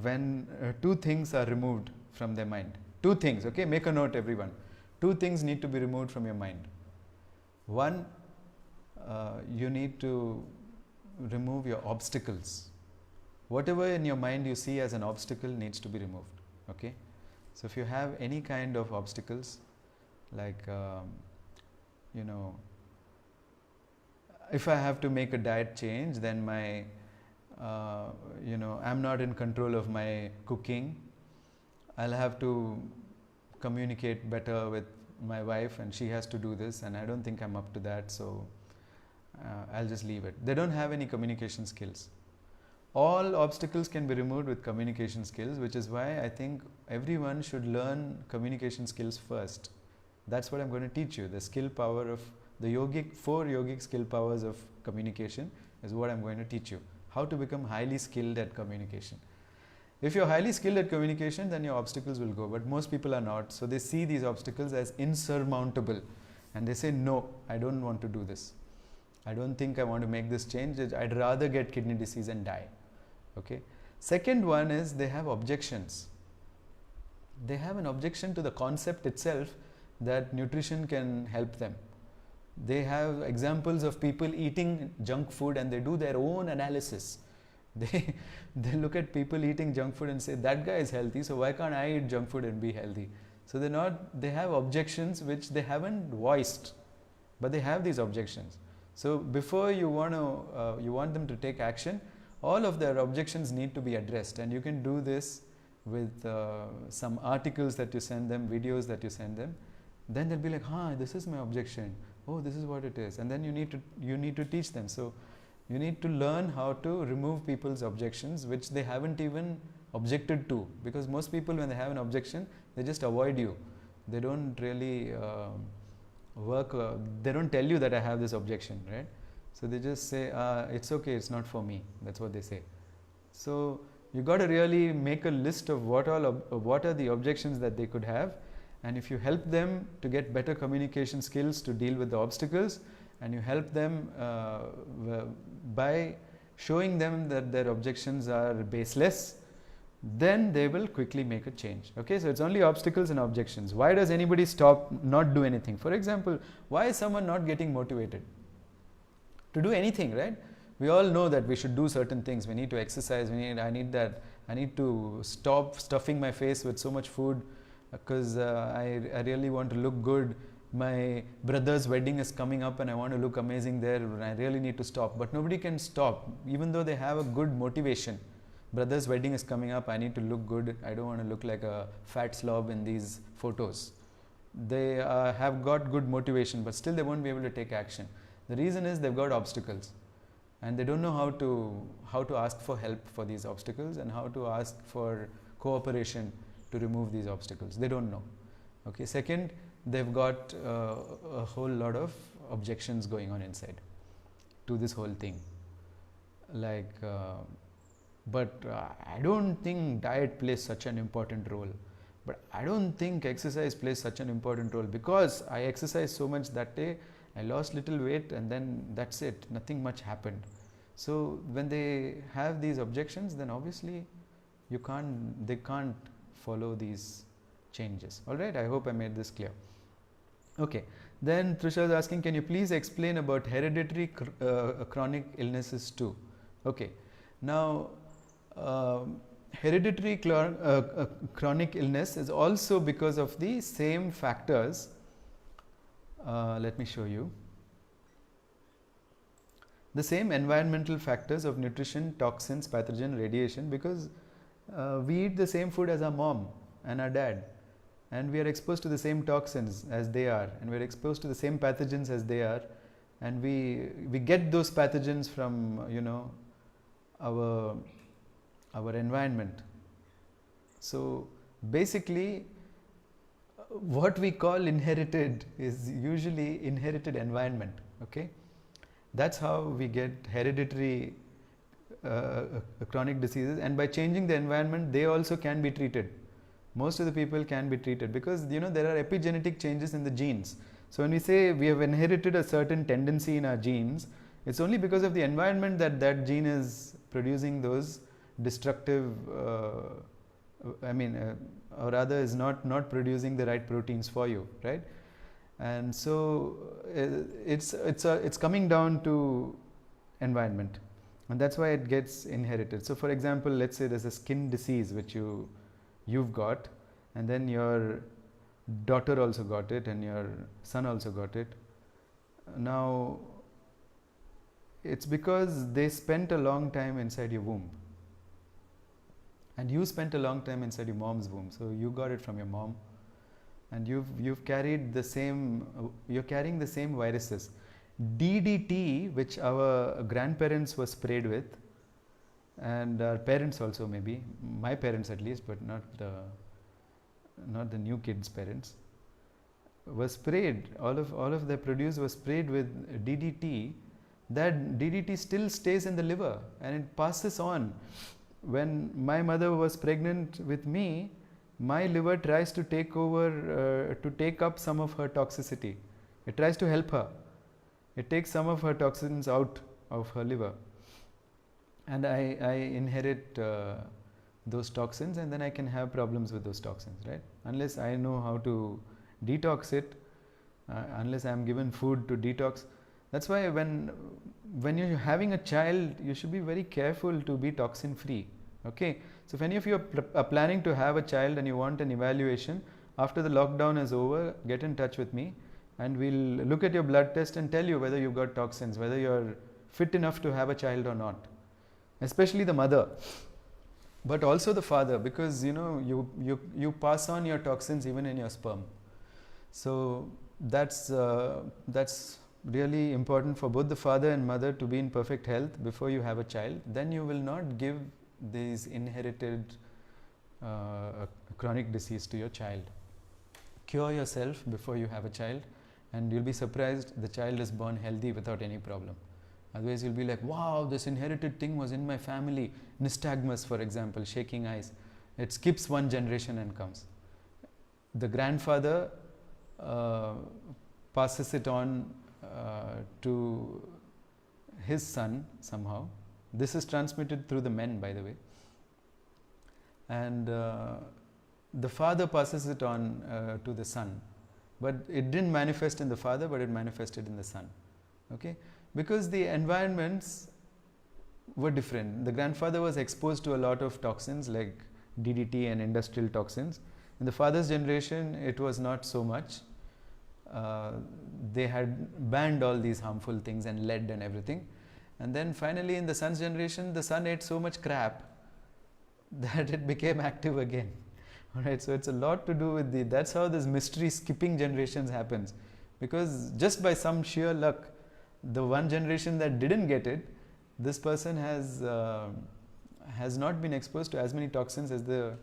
when two things are removed from their mind. Two things, okay? Make a note, everyone. Two things need to be removed from your mind. One, you need to remove your obstacles. Whatever in your mind you see as an obstacle needs to be removed, okay? So if you have any kind of obstacles, like, you know, if I have to make a diet change, then my, you know, I'm not in control of my cooking. I'll have to communicate better with my wife, and she has to do this, and I don't think I'm up to that, so I'll just leave it. They don't have any communication skills. All obstacles can be removed with communication skills, which is why I think everyone should learn communication skills first. That's what I'm going to teach you. The skill power of the yogic, 4 yogic skill powers of communication is what I'm going to teach you. How to become highly skilled at communication. If you're highly skilled at communication, then your obstacles will go, but most people are not. So they see these obstacles as insurmountable, and they say, no, I don't want to do this. I don't think I want to make this change. I'd rather get kidney disease and die. Okay. Second one is they have objections. They have an objection to the concept itself that nutrition can help them. They have examples of people eating junk food, and they do their own analysis. They look at people eating junk food and say, that guy is healthy, so why can't I eat junk food and be healthy? So they have objections which they haven't voiced, but they have these objections. So before you want them to take action, all of their objections need to be addressed, and you can do this with some articles that you send them, videos that you send them. Then they'll be like, this is my objection. Oh, this is what it is. And then you need to teach them. So you need to learn how to remove people's objections which they haven't even objected to, because most people, when they have an objection, they just avoid you. They don't really they don't tell you that I have this objection, right? So they just say, it's okay, it's not for me. That's what they say. So you got to really make a list of what are the objections that they could have, and if you help them to get better communication skills to deal with the obstacles, and you help them by showing them that their objections are baseless, then they will quickly make a change. Okay, so it's only obstacles and objections. Why does anybody not do anything? For example, why is someone not getting motivated to do anything, right? We all know that we should do certain things. We need to exercise. I need to stop stuffing my face with so much food because I really want to look good. My brother's wedding is coming up and I want to look amazing there, and I really need to stop. But nobody can stop, even though they have a good motivation. Brother's wedding is coming up, I need to look good. I don't want to look like a fat slob in these photos. They have got good motivation, but still they won't be able to take action. The reason is they've got obstacles. and they don't know how to ask for help for these obstacles and how to ask for cooperation to remove these obstacles. They don't know. Okay. Second, they've got a whole lot of objections going on inside to this whole thing, like but I don't think diet plays such an important role, but I don't think exercise plays such an important role, because I exercised so much that day, I lost little weight, and then that's it, nothing much happened. So when they have these objections, then obviously they can't follow these changes. Alright, I hope I made this clear. Okay, then Trisha is asking, can you please explain about hereditary chronic illnesses too? Okay, now hereditary chronic illness is also because of the same factors. Let me show you. The same environmental factors of nutrition, toxins, pathogen, radiation, because we eat the same food as our mom and our dad, and we are exposed to the same toxins as they are, and we are exposed to the same pathogens as they are, and we get those pathogens from our environment. So basically what we call inherited is usually inherited environment. Okay, that's how we get hereditary chronic diseases, and by changing the environment they also can be treated. Most of the people can be treated, because there are epigenetic changes in the genes. So when we say we have inherited a certain tendency in our genes, it's only because of the environment that gene is producing those destructive or rather is not producing the right proteins for you, right? And so it's coming down to environment, and that's why it gets inherited. So for example, let's say there's a skin disease which you've got, and then your daughter also got it, and your son also got it. Now it's because they spent a long time inside your womb, and you spent a long time inside your mom's womb, so you got it from your mom, and you've carried the same, you're carrying the same viruses. DDT, which our grandparents were sprayed with, and our parents also, maybe my parents at least, but not the new kids' parents, was sprayed. All of their produce was sprayed with DDT. That DDT still stays in the liver and it passes on. When my mother was pregnant with me, my liver tries to take over, to take up some of her toxicity. It tries to help her. It takes some of her toxins out of her liver, and I inherit those toxins, and then I can have problems with those toxins, right? Unless I know how to detox it, unless I am given food to detox. That's why when you're having a child, you should be very careful to be toxin free. Okay, so if any of you are planning to have a child and you want an evaluation after the lockdown is over, get in touch with me, and we'll look at your blood test and tell you whether you've got toxins, whether you're fit enough to have a child or not. Especially the mother, but also the father, because you pass on your toxins even in your sperm. So that's really important for both the father and mother to be in perfect health before you have a child. Then you will not give these inherited chronic disease to your child. Cure yourself before you have a child, and you'll be surprised the child is born healthy without any problem. Otherwise you'll be like, wow, this inherited thing was in my family. Nystagmus, for example, shaking eyes. It skips one generation and comes. The grandfather passes it on to his son somehow. This is transmitted through the men, by the way. And the father passes it on to the son. But it didn't manifest in the father, but it manifested in the son. Okay? Because the environments were different. The grandfather was exposed to a lot of toxins like DDT and industrial toxins. In the father's generation, it was not so much. They had banned all these harmful things and lead and everything. And then finally in the son's generation, the son ate so much crap that it became active again. Alright, so it's a lot to do with that's how this mystery skipping generations happens. Because just by some sheer luck, the one generation that didn't get it this person has not been exposed to as many toxins as the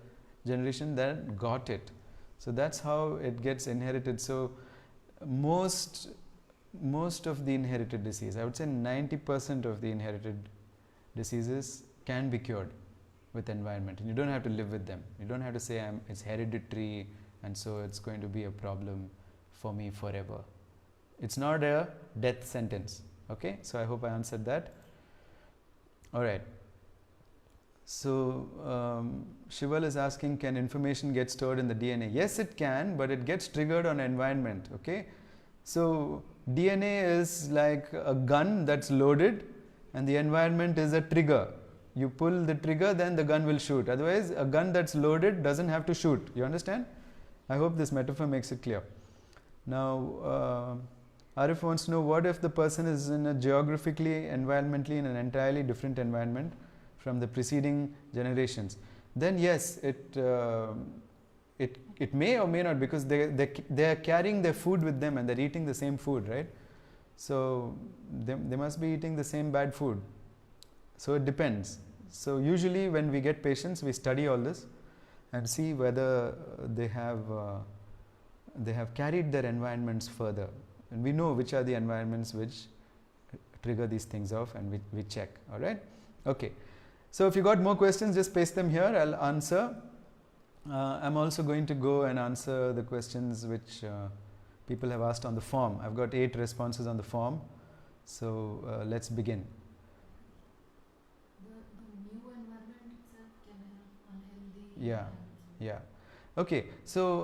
generation that got it. So that's how it gets inherited. So most of the inherited disease, I would say 90% of the inherited diseases can be cured with environment, and you don't have to live with them. You don't have to say it's hereditary and so it's going to be a problem for me forever. It's not a death sentence. Okay, so I hope I answered that. All right. So Shival is asking, can information get stored in the DNA? Yes, it can, but it gets triggered on environment. Okay, so DNA is like a gun that's loaded, and the environment is a trigger. You pull the trigger, then the gun will shoot. Otherwise, a gun that's loaded doesn't have to shoot. You understand? I hope this metaphor makes it clear. Now, Arif wants to know, what if the person is in a geographically, environmentally in an entirely different environment from the preceding generations? Then yes, it may or may not, because they are carrying their food with them and they're eating the same food, right? So they must be eating the same bad food. So it depends. So usually when we get patients, we study all this and see whether they have carried their environments further, and we know which are the environments which trigger these things off, and we check. All right. Okay. So if you got more questions, just paste them here. I'll answer. I'm also going to go and answer the questions which people have asked on the form. I've got 8 responses on the form. So let's begin. The new environment itself can have unhealthy. Yeah. Yeah. Okay. So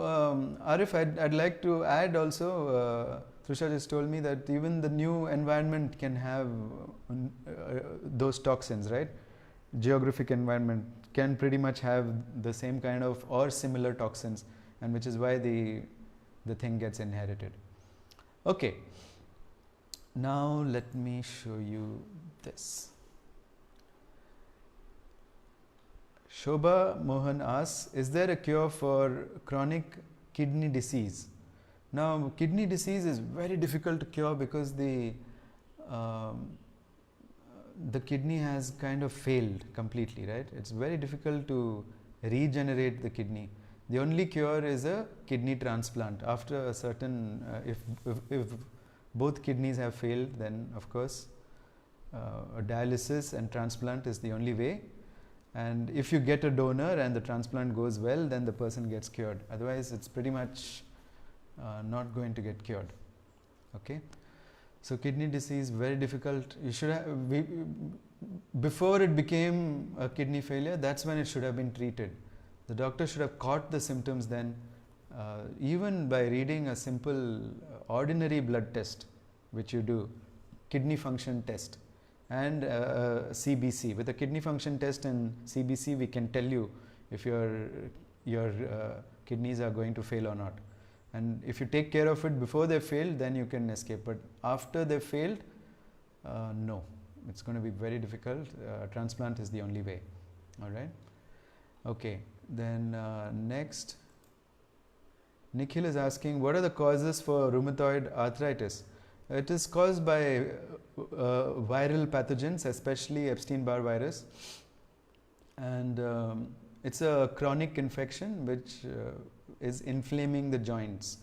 Arif, I'd like to add also. Trisha just told me that even the new environment can have those toxins, right? Geographic environment can pretty much have the same kind of or similar toxins, and which is why the thing gets inherited. Okay. Now let me show you this. Shobha Mohan asks, is there a cure for chronic kidney disease? Now, kidney disease is very difficult to cure because the kidney has kind of failed completely, right? It's very difficult to regenerate the kidney. The only cure is a kidney transplant. After a certain, if both kidneys have failed, then of course a dialysis and transplant is the only way. And if you get a donor and the transplant goes well, then the person gets cured. Otherwise, it's pretty much not going to get cured. Okay. So kidney disease, very difficult. You should have, before it became a kidney failure, that's when it should have been treated. The doctor should have caught the symptoms then, even by reading a simple ordinary blood test, which you do, kidney function test, and CBC. With a kidney function test and CBC, we can tell you if your kidneys are going to fail or not. And if you take care of it before they failed, then you can escape. But after they failed, no, it's going to be very difficult. Transplant is the only way. All right. Okay. Then next, Nikhil is asking, what are the causes for rheumatoid arthritis? It is caused by viral pathogens, especially Epstein-Barr virus, and it's a chronic infection which is inflaming the joints,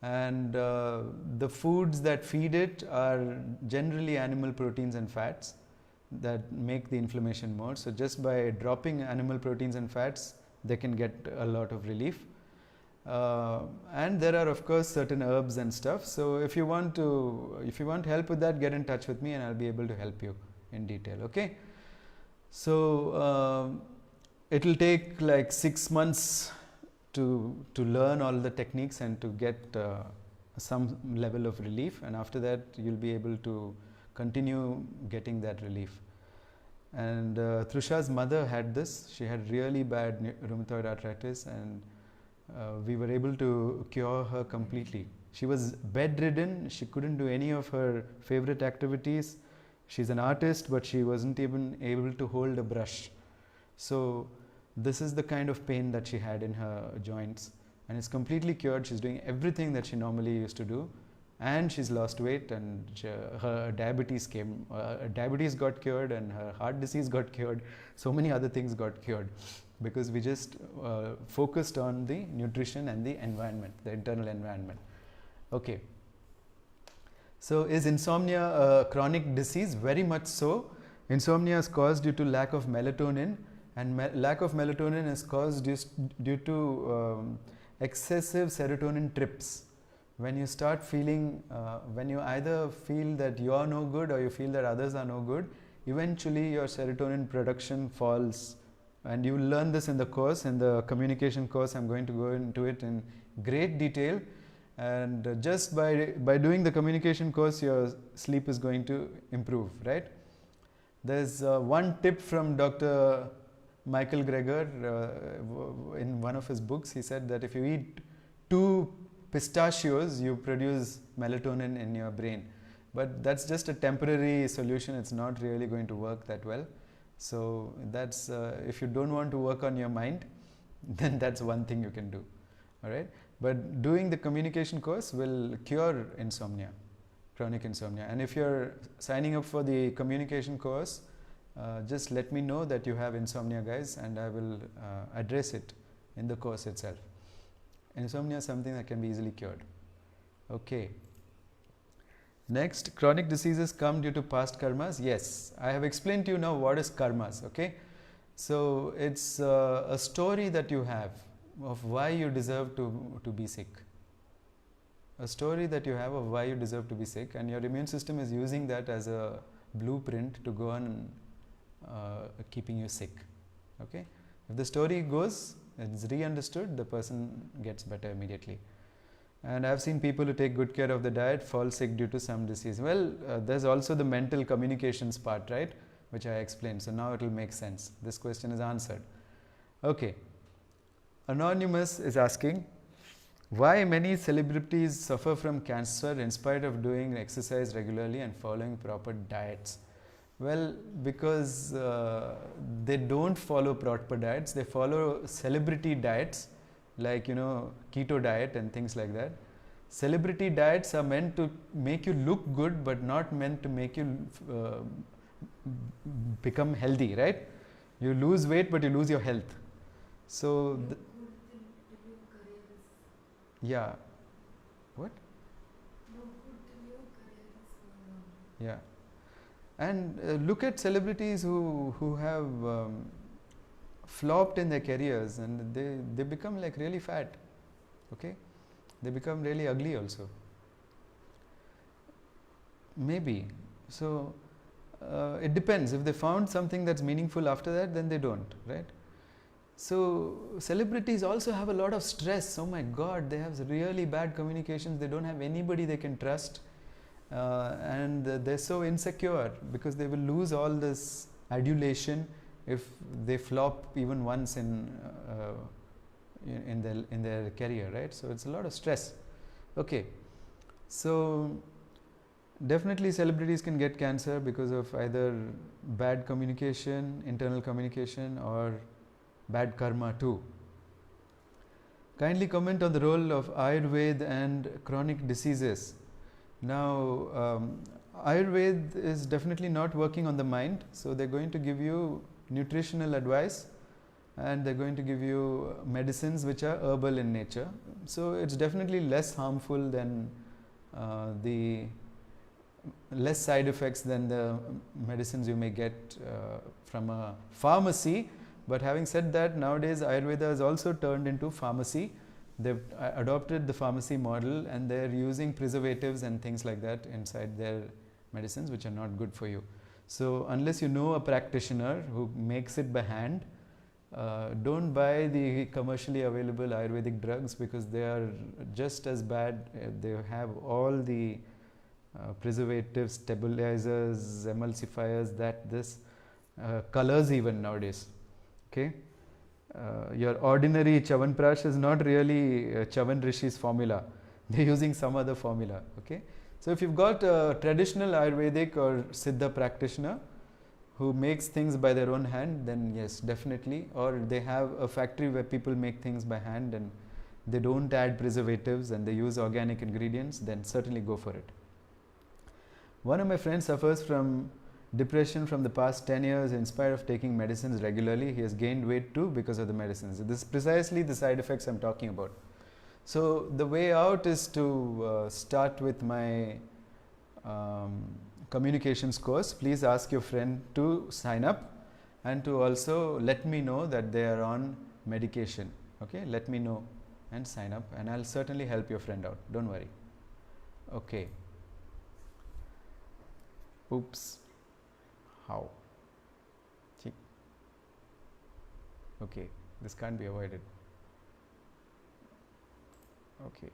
and the foods that feed it are generally animal proteins and fats that make the inflammation more. So just by dropping animal proteins and fats, they can get a lot of relief. And there are of course certain herbs and stuff. So if you want help with that, get in touch with me and I'll be able to help you in detail. Okay. So it will take like 6 months to learn all the techniques and to get some level of relief, and after that you'll be able to continue getting that relief. And Trisha's mother had this. She had really bad rheumatoid arthritis, and we were able to cure her completely. She was bedridden. She couldn't do any of her favorite activities. She's an artist, but she wasn't even able to hold a brush. So this is the kind of pain that she had in her joints, and it's completely cured. She's doing everything that she normally used to do, and she's lost weight, and her diabetes came. Diabetes got cured, and her heart disease got cured. So many other things got cured because we just focused on the nutrition and the environment, the internal environment. Okay. So is insomnia a chronic disease? Very much so. Insomnia is caused due to lack of melatonin, and lack of melatonin is caused due to excessive serotonin trips. When you start feeling, when you either feel that you are no good or you feel that others are no good, eventually your serotonin production falls. And you will learn this in the course, in the communication course. I'm going to go into it in great detail. And just by doing the communication course, your sleep is going to improve, right? There's one tip from Dr. Michael Greger in one of his books. He said that if you eat 2 pistachios, you produce melatonin in your brain. But that's just a temporary solution. It's not really going to work that well. So that's if you don't want to work on your mind, then that's one thing you can do. All right. But doing the communication course will cure insomnia, chronic insomnia. And if you're signing up for the communication course, just let me know that you have insomnia, guys, and I will address it in the course itself. Insomnia is something that can be easily cured. Okay. Next, chronic diseases come due to past karmas. Yes, I have explained to you now what is karmas. Okay. So it's a story that you have of why you deserve to be sick. A story that you have of why you deserve to be sick, and your immune system is using that as a blueprint to go on keeping you sick. Okay. If the story goes, it's re-understood, the person gets better immediately. And I've seen people who take good care of the diet fall sick due to some disease. Well, there's also the mental communications part, right, which I explained. So now it will make sense. This question is answered. Okay. Anonymous is asking, why many celebrities suffer from cancer in spite of doing exercise regularly and following proper diets? Well, because they don't follow proper diets, they follow celebrity diets, like, keto diet and things like that. Celebrity diets are meant to make you look good, but not meant to make you become healthy, right? You lose weight, but you lose your health. So, yeah. What? Yeah. And look at celebrities who have flopped in their careers, and they become like really fat. Okay. They become really ugly also. Maybe. So it depends. If they found something that's meaningful after that, then they don't, right? So celebrities also have a lot of stress. Oh my God, they have really bad communications. They don't have anybody they can trust, and they're so insecure because they will lose all this adulation if they flop even once in their career, right? So it's a lot of stress. Okay, so definitely celebrities can get cancer because of either bad communication, internal communication, or bad karma too. Kindly comment on the role of Ayurveda and chronic diseases. Now, Ayurveda is definitely not working on the mind, so they're going to give you nutritional advice, and they're going to give you medicines which are herbal in nature. So it's definitely less harmful than the less side effects than the medicines you may get from a pharmacy. But having said that, nowadays Ayurveda has also turned into pharmacy. They've adopted the pharmacy model, and they're using preservatives and things like that inside their medicines, which are not good for you. So unless you know a practitioner who makes it by hand, don't buy the commercially available Ayurvedic drugs, because they are just as bad. They have all the preservatives, stabilizers, emulsifiers, colors even nowadays. Okay, your ordinary Chyawanprash is not really Chyawan Rishi's formula. They're using some other formula. Okay, so if you've got a traditional Ayurvedic or Siddha practitioner who makes things by their own hand, then yes, definitely. Or they have a factory where people make things by hand and they don't add preservatives, and they use organic ingredients, then certainly go for it. One of my friends suffers from depression from the past 10 years. In spite of taking medicines regularly, he has gained weight too because of the medicines. This is precisely the side effects I'm talking about. So the way out is to start with my communications course. Please ask your friend to sign up, and to also let me know that they are on medication. Okay, let me know and sign up, and I'll certainly help your friend out. Don't worry. Okay. Oops. How? Okay, this can't be avoided. Okay.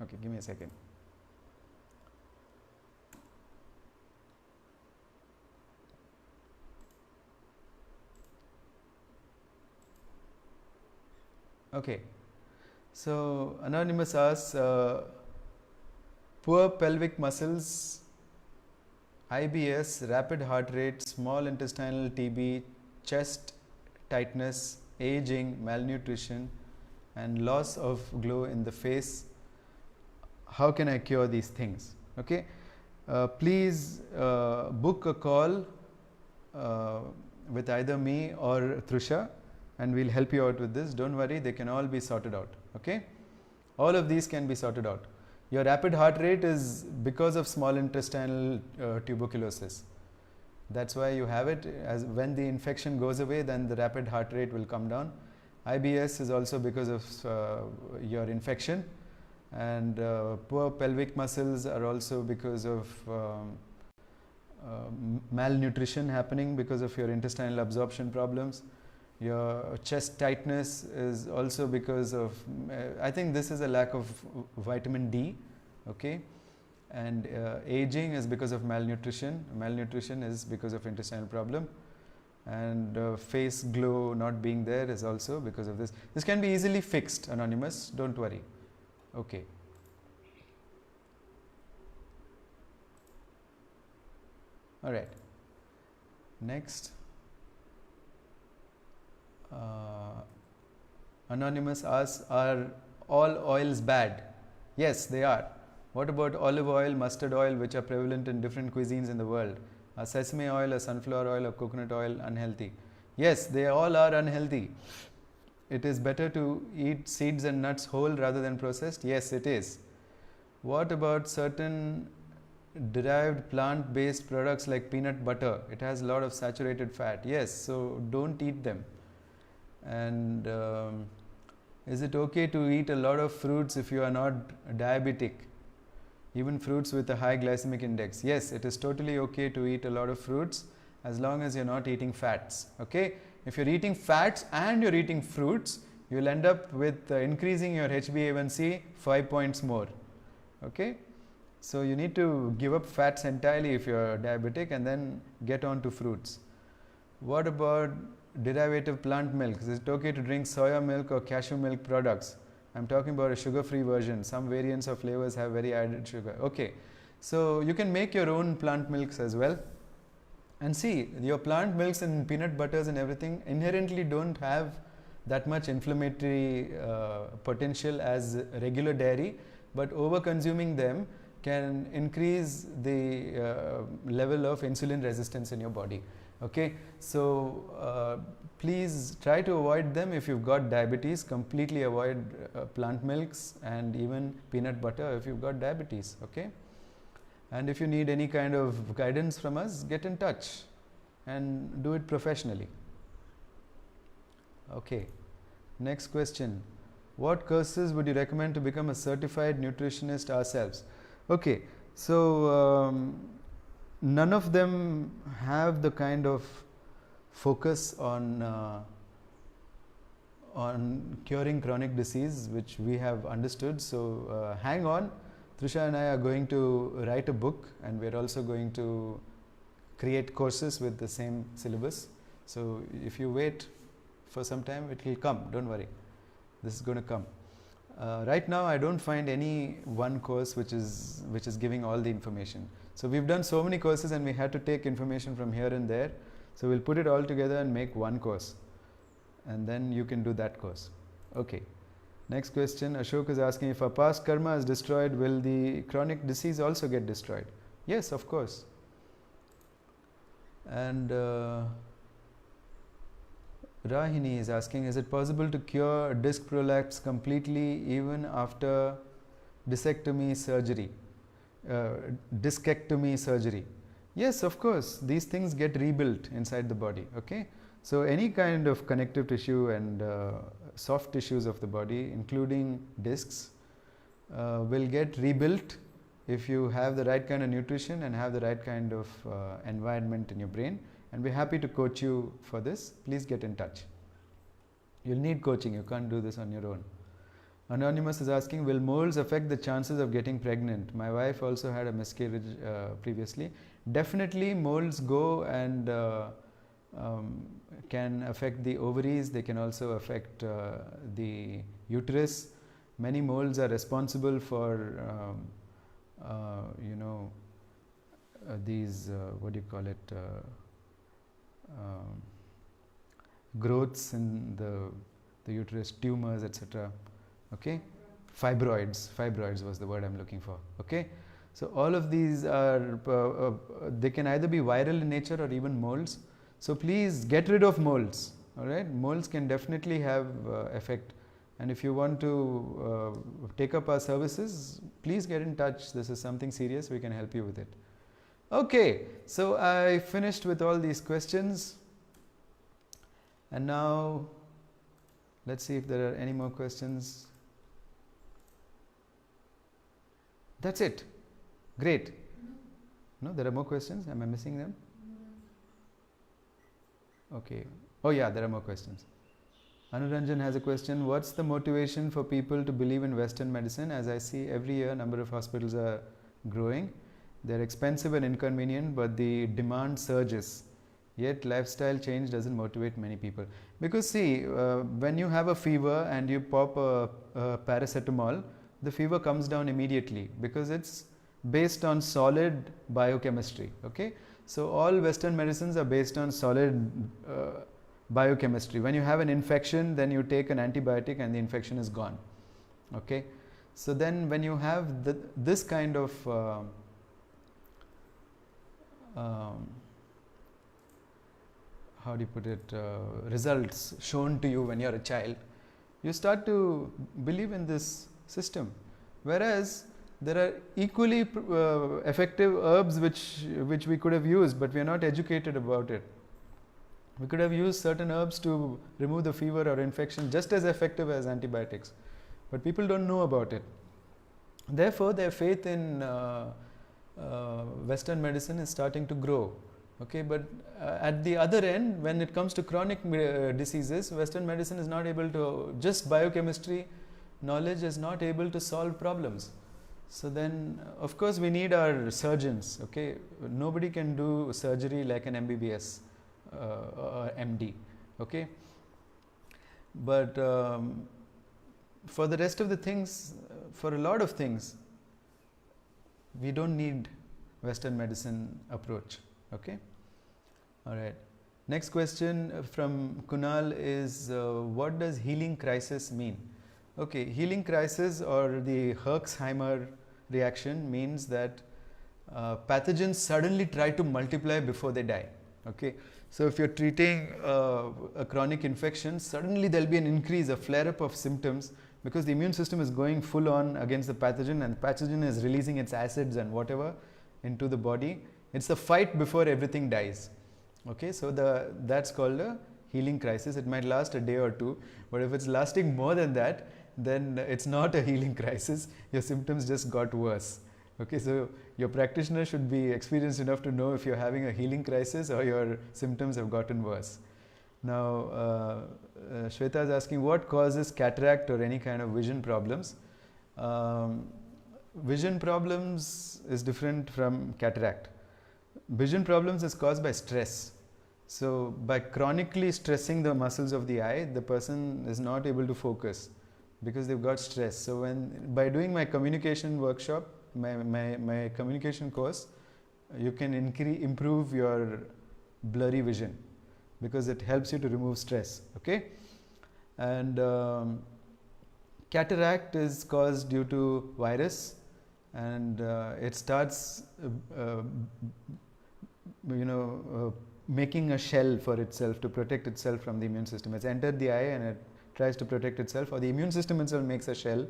Okay, give me a second. Okay, so Anonymous asks, poor pelvic muscles, IBS, rapid heart rate, small intestinal TB, chest tightness, aging, malnutrition, and loss of glow in the face. How can I cure these things? Okay, please book a call with either me or Trusha, and we'll help you out with this. Don't worry, they can all be sorted out. Okay, all of these can be sorted out. Your rapid heart rate is because of small intestinal tuberculosis. That's why you have it. As when the infection goes away, then the rapid heart rate will come down. IBS is also because of your infection, and poor pelvic muscles are also because of malnutrition happening because of your intestinal absorption problems. Your chest tightness is also because of, I think this is a lack of vitamin D, okay, and aging is because of malnutrition. Malnutrition is because of intestinal problem, and face glow not being there is also because of this. This can be easily fixed, Anonymous, don't worry. Okay. All right. Next. Anonymous asks, are all oils bad? Yes, they are. What about olive oil, mustard oil, which are prevalent in different cuisines in the world? Are sesame oil, or sunflower oil, or coconut oil unhealthy? Yes, they all are unhealthy. It is better to eat seeds and nuts whole rather than processed? Yes, it is. What about certain derived plant-based products like peanut butter? It has a lot of saturated fat. Yes, so don't eat them. And is it okay to eat a lot of fruits if you are not diabetic? Even fruits with a high glycemic index? Yes, it is totally okay to eat a lot of fruits as long as you're not eating fats. Okay, if you're eating fats and you're eating fruits, you'll end up with increasing your HbA1c 5 points more. Okay, so you need to give up fats entirely if you're diabetic, and then get on to fruits. What about derivative plant milk? Is it okay to drink soya milk or cashew milk products? I'm talking about a sugar-free version. Some variants of flavors have very added sugar. Okay, so you can make your own plant milks as well. And see, your plant milks and peanut butters and everything inherently don't have that much inflammatory potential as regular dairy, but over consuming them can increase the level of insulin resistance in your body. Okay, so please try to avoid them. If you've got diabetes, completely avoid plant milks and even peanut butter if you've got diabetes. Okay, and if you need any kind of guidance from us, get in touch and do it professionally. Okay, next question. What courses would you recommend to become a certified nutritionist ourselves? Okay, so none of them have the kind of focus on curing chronic disease which we have understood. So hang on. Trusha and I are going to write a book, and we are also going to create courses with the same syllabus. So if you wait for some time, it will come. Don't worry. This is going to come. Right now, I don't find any one course which is giving all the information. So we've done so many courses, and we had to take information from here and there. So we'll put it all together and make one course, and then you can do that course. Okay. Next question, Ashok is asking, if our past karma is destroyed, will the chronic disease also get destroyed? Yes, of course. And Rahini is asking, is it possible to cure disc prolapse completely even after discectomy surgery? Discectomy surgery? Yes, of course. These things get rebuilt inside the body. Okay, so any kind of connective tissue and soft tissues of the body, including discs, will get rebuilt if you have the right kind of nutrition and have the right kind of environment in your brain. And we're happy to coach you for this. Please get in touch. You'll need coaching. You can't do this on your own. Anonymous is asking, will moles affect the chances of getting pregnant? My wife also had a miscarriage previously. Definitely moles go and can affect the ovaries. They can also affect the uterus. Many moles are responsible for these what do you call it, growths in the uterus, tumors, etc. Okay, fibroids was the word I'm looking for. Okay, so all of these are they can either be viral in nature or even molds. So please get rid of molds. All right, molds can definitely have effect, and if you want to take up our services, please get in touch. This is something serious. We can help you with it. Okay, so I finished with all these questions, and now let's see if there are any more questions. That's it. Great. No, there are more questions. Am I missing them? Okay. Oh yeah, there are more questions. Anuranjan has a question. What's the motivation for people to believe in Western medicine? As I see, every year number of hospitals are growing. They're expensive and inconvenient, but the demand surges. Yet lifestyle change doesn't motivate many people. Because see, when you have a fever and you pop a paracetamol, the fever comes down immediately because it's based on solid biochemistry. Okay, so all Western medicines are based on solid biochemistry. When you have an infection, then you take an antibiotic and the infection is gone. Okay, so then when you have this kind of how do you put it, results shown to you when you're a child, you start to believe in this system. Whereas there are equally effective herbs which we could have used, but we are not educated about it. We could have used certain herbs to remove the fever or infection just as effective as antibiotics, but people don't know about it. Therefore, their faith in Western medicine is starting to grow. Okay, but at the other end, when it comes to chronic diseases, Western medicine is not able to, just biochemistry knowledge is not able to solve problems. So then, of course, we need our surgeons. Okay, nobody can do surgery like an MBBS or MD. Okay, but for the rest of the things, for a lot of things, we don't need Western medicine approach. Okay, all right. Next question from Kunal is, what does healing crisis mean? Okay, healing crisis or the Herxheimer reaction means that pathogens suddenly try to multiply before they die. Okay, so if you're treating a chronic infection, suddenly there'll be an increase, a flare-up of symptoms, because the immune system is going full on against the pathogen, and the pathogen is releasing its acids and whatever into the body. It's a fight before everything dies. Okay, so that's called a healing crisis. It might last a day or two, but if it's lasting more than that, then it's not a healing crisis. Your symptoms just got worse. Okay, so your practitioner should be experienced enough to know if you're having a healing crisis or your symptoms have gotten worse. Now, Shweta is asking, what causes cataract or any kind of vision problems? Vision problems is different from cataract. Vision problems is caused by stress. So by chronically stressing the muscles of the eye, the person is not able to focus because they've got stress. So by doing my communication workshop, my communication course, you can improve your blurry vision, because it helps you to remove stress. Okay, and cataract is caused due to virus, and it starts making a shell for itself to protect itself from the immune system. It's entered the eye and it tries to protect itself, or the immune system itself makes a shell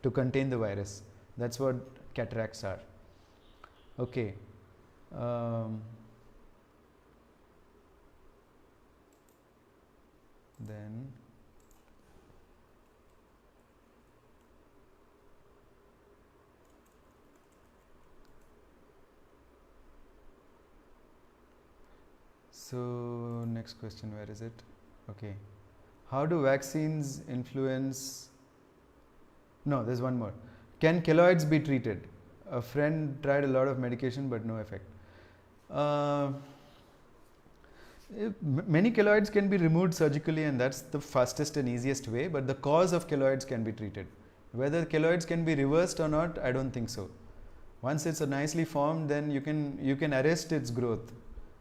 to contain the virus. That's what cataracts are. Okay. Then so next question, where is it? Okay. How do vaccines influence? No, there's one more. Can keloids be treated? A friend tried a lot of medication but no effect. Many keloids can be removed surgically, and that's the fastest and easiest way, but the cause of keloids can be treated. Whether keloids can be reversed or not, I don't think so. Once it's nicely formed, then you can arrest its growth.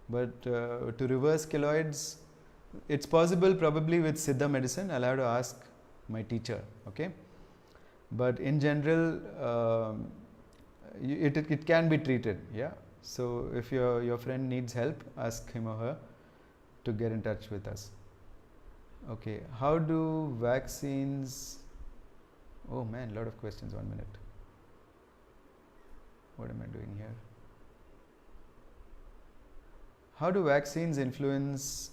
But to reverse keloids, it's possible probably with Siddha medicine. I'll have to ask my teacher. Okay, but in general, it can be treated. Yeah. So if your friend needs help, ask him or her to get in touch with us. Okay, how do vaccines? Oh man, lot of questions. 1 minute. What am I doing here? How do vaccines influence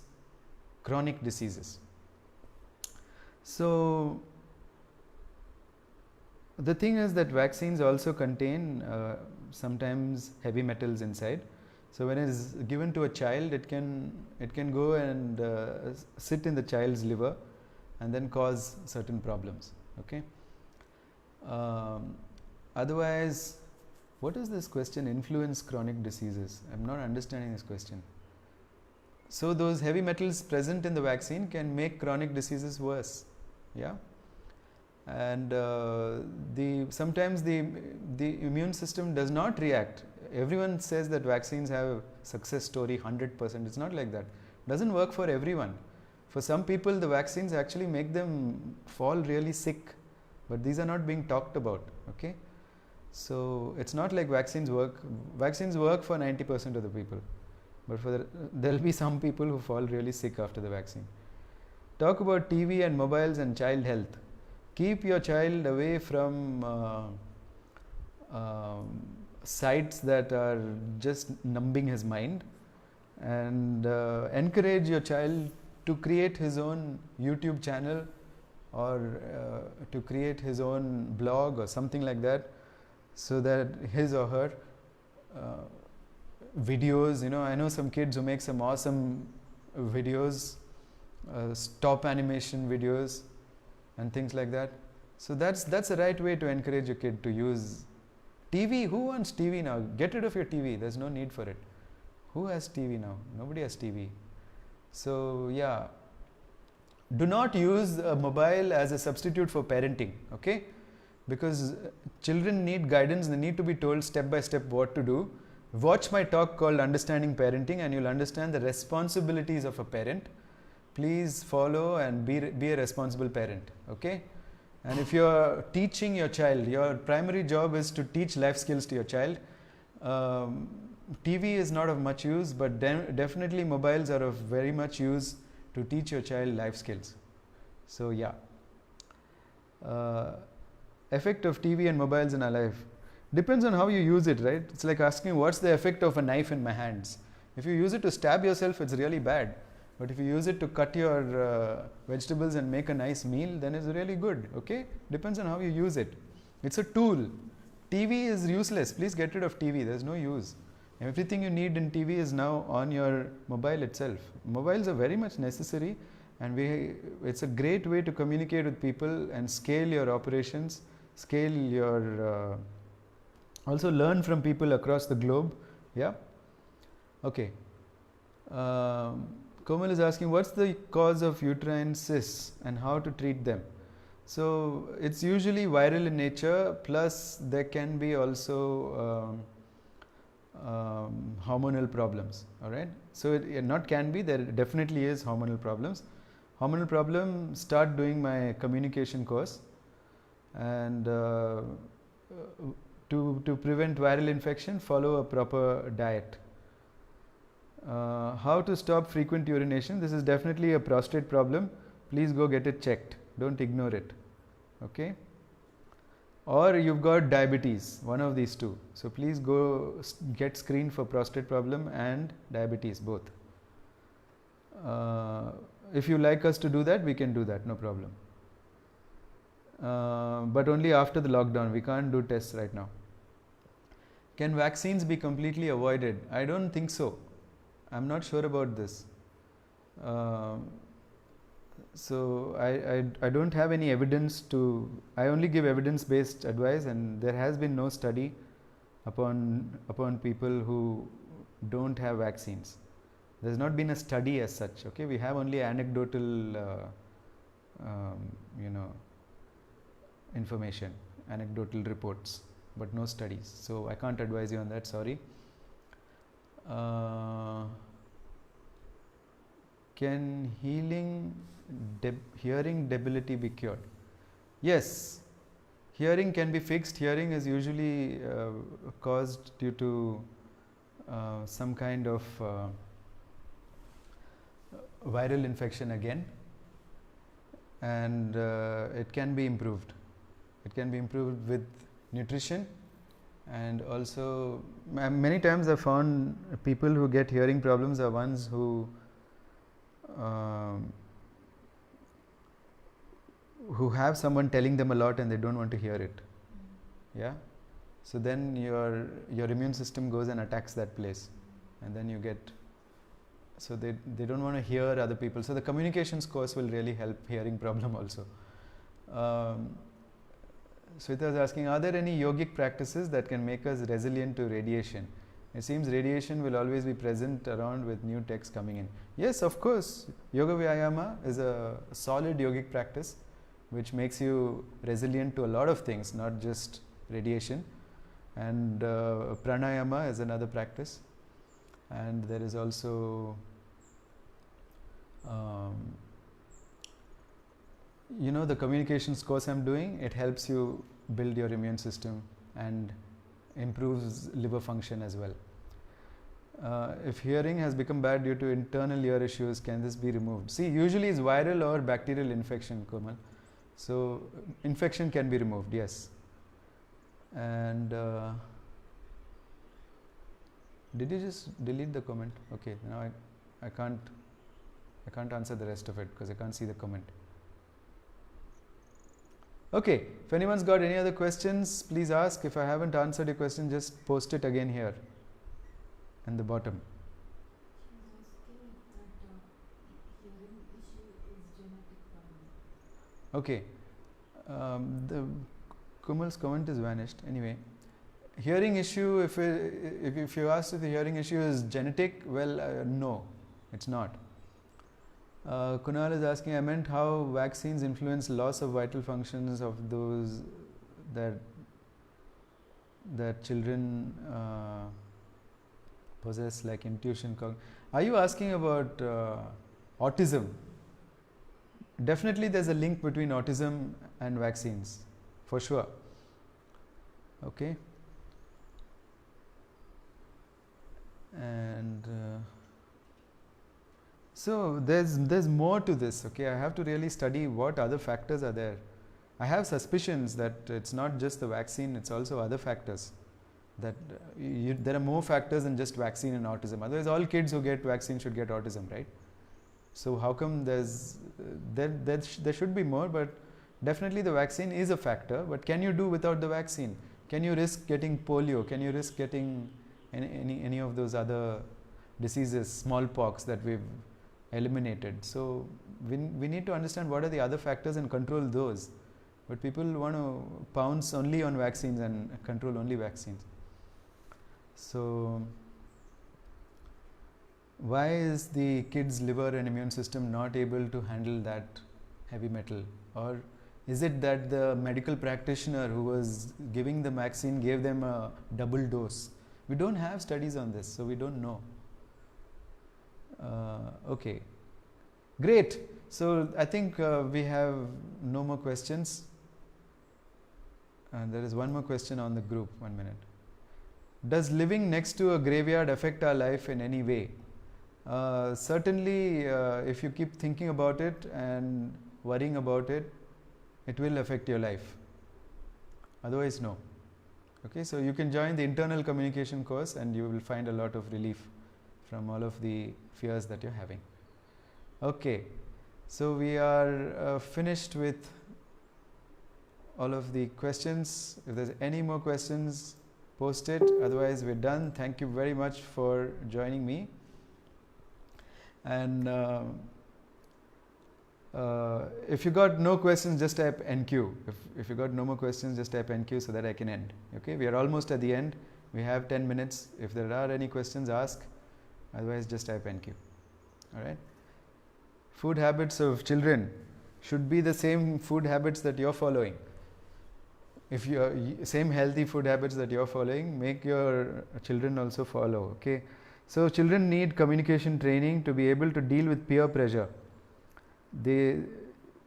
chronic diseases? So the thing is that vaccines also contain sometimes heavy metals inside. So when it is given to a child, it can go and sit in the child's liver and then cause certain problems. Okay. Otherwise, what is this question? Influence chronic diseases. I'm not understanding this question. So those heavy metals present in the vaccine can make chronic diseases worse. Yeah. And sometimes the immune system does not react. Everyone says that vaccines have a success story 100%. It's not like that. It doesn't work for everyone. For some people, the vaccines actually make them fall really sick, but these are not being talked about. Okay, so it's not like vaccines work. Vaccines work for 90% of the people, but there'll be some people who fall really sick after the vaccine. Talk about TV and mobiles and child health. Keep your child away from sites that are just numbing his mind, and encourage your child to create his own YouTube channel, or to create his own blog or something like that, so that his or her videos, I know some kids who make some awesome videos, stop animation videos and things like that. So that's the right way to encourage your kid to use TV. Who wants TV now? Get rid of your TV. There's no need for it. Who has TV now? Nobody has TV. So yeah, do not use a mobile as a substitute for parenting. Okay, because children need guidance. They need to be told step by step what to do. Watch my talk called Understanding Parenting, and you'll understand the responsibilities of a parent. Please follow and be a responsible parent. Okay. And if you're teaching your child, your primary job is to teach life skills to your child. TV is not of much use, but definitely mobiles are of very much use to teach your child life skills. So yeah, effect of TV and mobiles in our life depends on how you use it, right? It's like asking what's the effect of a knife in my hands. If you use it to stab yourself, it's really bad. But if you use it to cut your vegetables and make a nice meal, then it's really good. Okay, depends on how you use it. It's a tool. TV is useless. Please get rid of TV. There's no use. Everything you need in TV is now on your mobile itself. Mobiles are very much necessary, and it's a great way to communicate with people and scale your operations, scale your also learn from people across the globe. Yeah. Okay. Komal is asking, what's the cause of uterine cysts and how to treat them? So it's usually viral in nature, plus there can be also hormonal problems. All right. So not can be, there definitely is hormonal problems. Hormonal problem, start doing my communication course, and to prevent viral infection, follow a proper diet. How to stop frequent urination? This is definitely a prostate problem. Please go get it checked. Don't ignore it. Okay. Or you've got diabetes, one of these two. So please go get screened for prostate problem and diabetes, both. If you like us to do that, we can do that, no problem. But only after the lockdown. We can't do tests right now. Can vaccines be completely avoided? I don't think so. I'm not sure about this. So I don't have any evidence to, I only give evidence based advice, and there has been no study upon people who don't have vaccines. There's not been a study as such. Okay, we have only anecdotal information, anecdotal reports, but no studies. So I can't advise you on that, sorry. Can hearing debility be cured? Yes, hearing can be fixed. Hearing is usually caused due to some kind of viral infection again, and it can be improved. It can be improved with nutrition, and also many times I found people who get hearing problems are ones who have someone telling them a lot and they don't want to hear it. Yeah, so then your immune system goes and attacks that place, and then you get, so they don't want to hear other people. So the communications course will really help hearing problem also. Sweta is asking, are there any yogic practices that can make us resilient to radiation? It seems radiation will always be present around with new texts coming in. Yes, of course. Yoga Vyayama is a solid yogic practice which makes you resilient to a lot of things, not just radiation. And pranayama is another practice. And there is also the communications course I'm doing, it helps you build your immune system and improves liver function as well. If hearing has become bad due to internal ear issues, can this be removed? See, usually it's viral or bacterial infection, Komal. So infection can be removed, yes. And did you just delete the comment? Okay, now I can't answer the rest of it because I can't see the comment. Okay, if anyone's got any other questions, please ask. If I haven't answered your question, just post it again here in the bottom. Okay, the Kumal's comment is vanished. Anyway, hearing issue, if you ask if the hearing issue is genetic, well, no, it's not. Kunal is asking, I meant how vaccines influence loss of vital functions of those that children possess, like intuition. Are you asking about autism? Definitely there's a link between autism and vaccines, for sure. Okay. And so there's more to this. Okay, I have to really study what other factors are there. I have suspicions that it's not just the vaccine, it's also other factors. That there are more factors than just vaccine and autism. Otherwise, all kids who get vaccine should get autism, right? So how come there should be more? But definitely the vaccine is a factor. But can you do without the vaccine? Can you risk getting polio? Can you risk getting any of those other diseases, smallpox, that we've eliminated? So we need to understand what are the other factors and control those. But people want to pounce only on vaccines and control only vaccines. So why is the kid's liver and immune system not able to handle that heavy metal? Or is it that the medical practitioner who was giving the vaccine gave them a double dose We don't have studies on this, so we don't know. Okay, great. So I think we have no more questions. And there is one more question on the group. 1 minute. Does living next to a graveyard affect our life in any way? Certainly, if you keep thinking about it and worrying about it, it will affect your life. Otherwise, no. Okay, so you can join the internal communication course and you will find a lot of relief from all of the fears that you're having. Okay, so we are finished with all of the questions. If there's any more questions, post it. Otherwise, we're done. Thank you very much for joining me. And if you got no questions, just type NQ. If you got no more questions, just type NQ so that I can end. Okay, we are almost at the end. We have 10 minutes. If there are any questions, ask. Otherwise, just type NQ. All right. Food habits of children should be the same food habits that you're following. If you are same healthy food habits that you're following, make your children also follow. Okay. So children need communication training to be able to deal with peer pressure.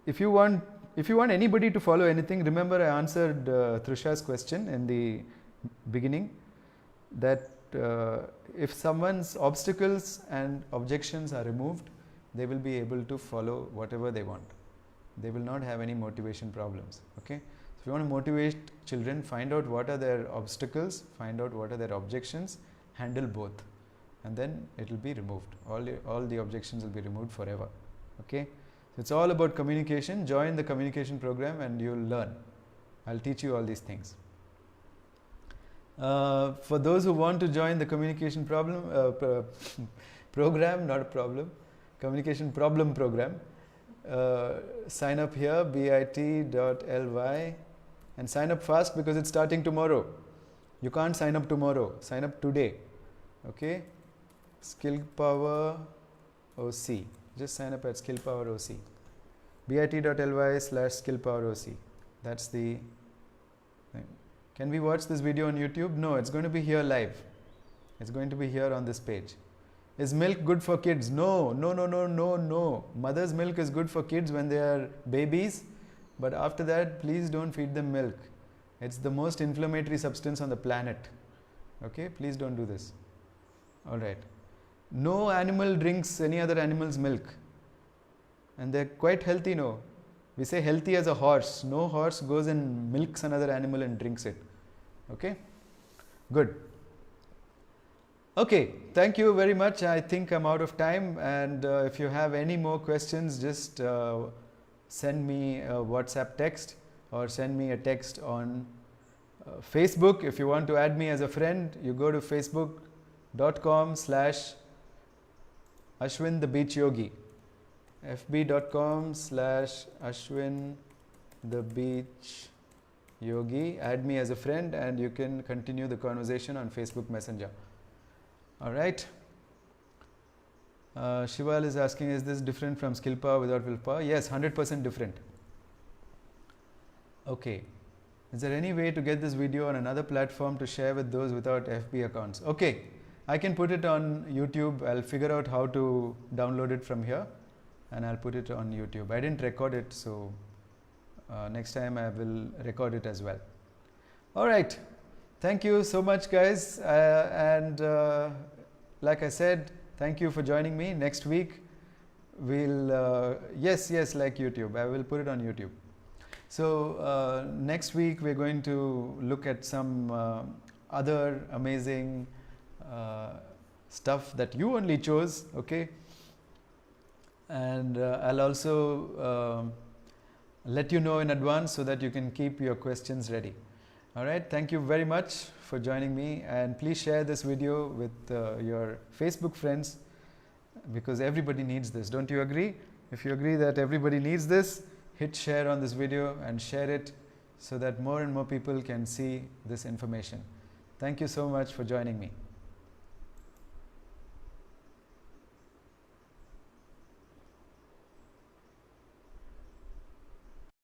If you want anybody to follow anything, remember I answered Trisha's question in the beginning that if someone's obstacles and objections are removed, they will be able to follow whatever they want. They will not have any motivation problems. Okay. So if you want to motivate children, find out what are their obstacles, find out what are their objections, handle both, and then it will be removed. All the objections will be removed forever. Okay. So it's all about communication. Join the communication program and you'll learn. I'll teach you all these things. For those who want to join the communication program, not a problem, communication problem program, sign up here, bit.ly, and sign up fast because it's starting tomorrow. You can't sign up tomorrow, sign up today. Okay, Skill Power OC. Just sign up at Skill Power OC. bit.ly/Skill Power OC. That's the thing. Can we watch this video on YouTube? No, it's going to be here live. It's going to be here on this page. Is milk good for kids? No. Mother's milk is good for kids when they are babies, but after that, please don't feed them milk. It's the most inflammatory substance on the planet. Okay, please don't do this. All right. No animal drinks any other animal's milk, and they're quite healthy. No, we say healthy as a horse. No horse goes and milks another animal and drinks it. Okay, good. Okay, thank you very much. I think I'm out of time, and if you have any more questions, just send me a WhatsApp text or send me a text on Facebook. If you want to add me as a friend, you go to facebook.com/Ashwin the Beach Yogi, fb.com/Ashwin the Beach Yogi. Add me as a friend and you can continue the conversation on Facebook Messenger. All right. Shival is asking, is this different from Skill Power without willpower? Yes, 100% different. Okay. Is there any way to get this video on another platform to share with those without FB accounts? Okay. I can put it on YouTube. I'll figure out how to download it from here and I'll put it on YouTube. I didn't record it, so next time I will record it as well. All right. Thank you so much, guys. Like I said, thank you for joining me. Next week, we'll, yes, like YouTube. I will put it on YouTube. So next week, we're going to look at some other amazing stuff that you only chose, okay? And I'll also let you know in advance so that you can keep your questions ready. All right, thank you very much for joining me, and please share this video with your Facebook friends because everybody needs this. Don't you agree? If you agree that everybody needs this, hit share on this video and share it so that more and more people can see this information. Thank you so much for joining me.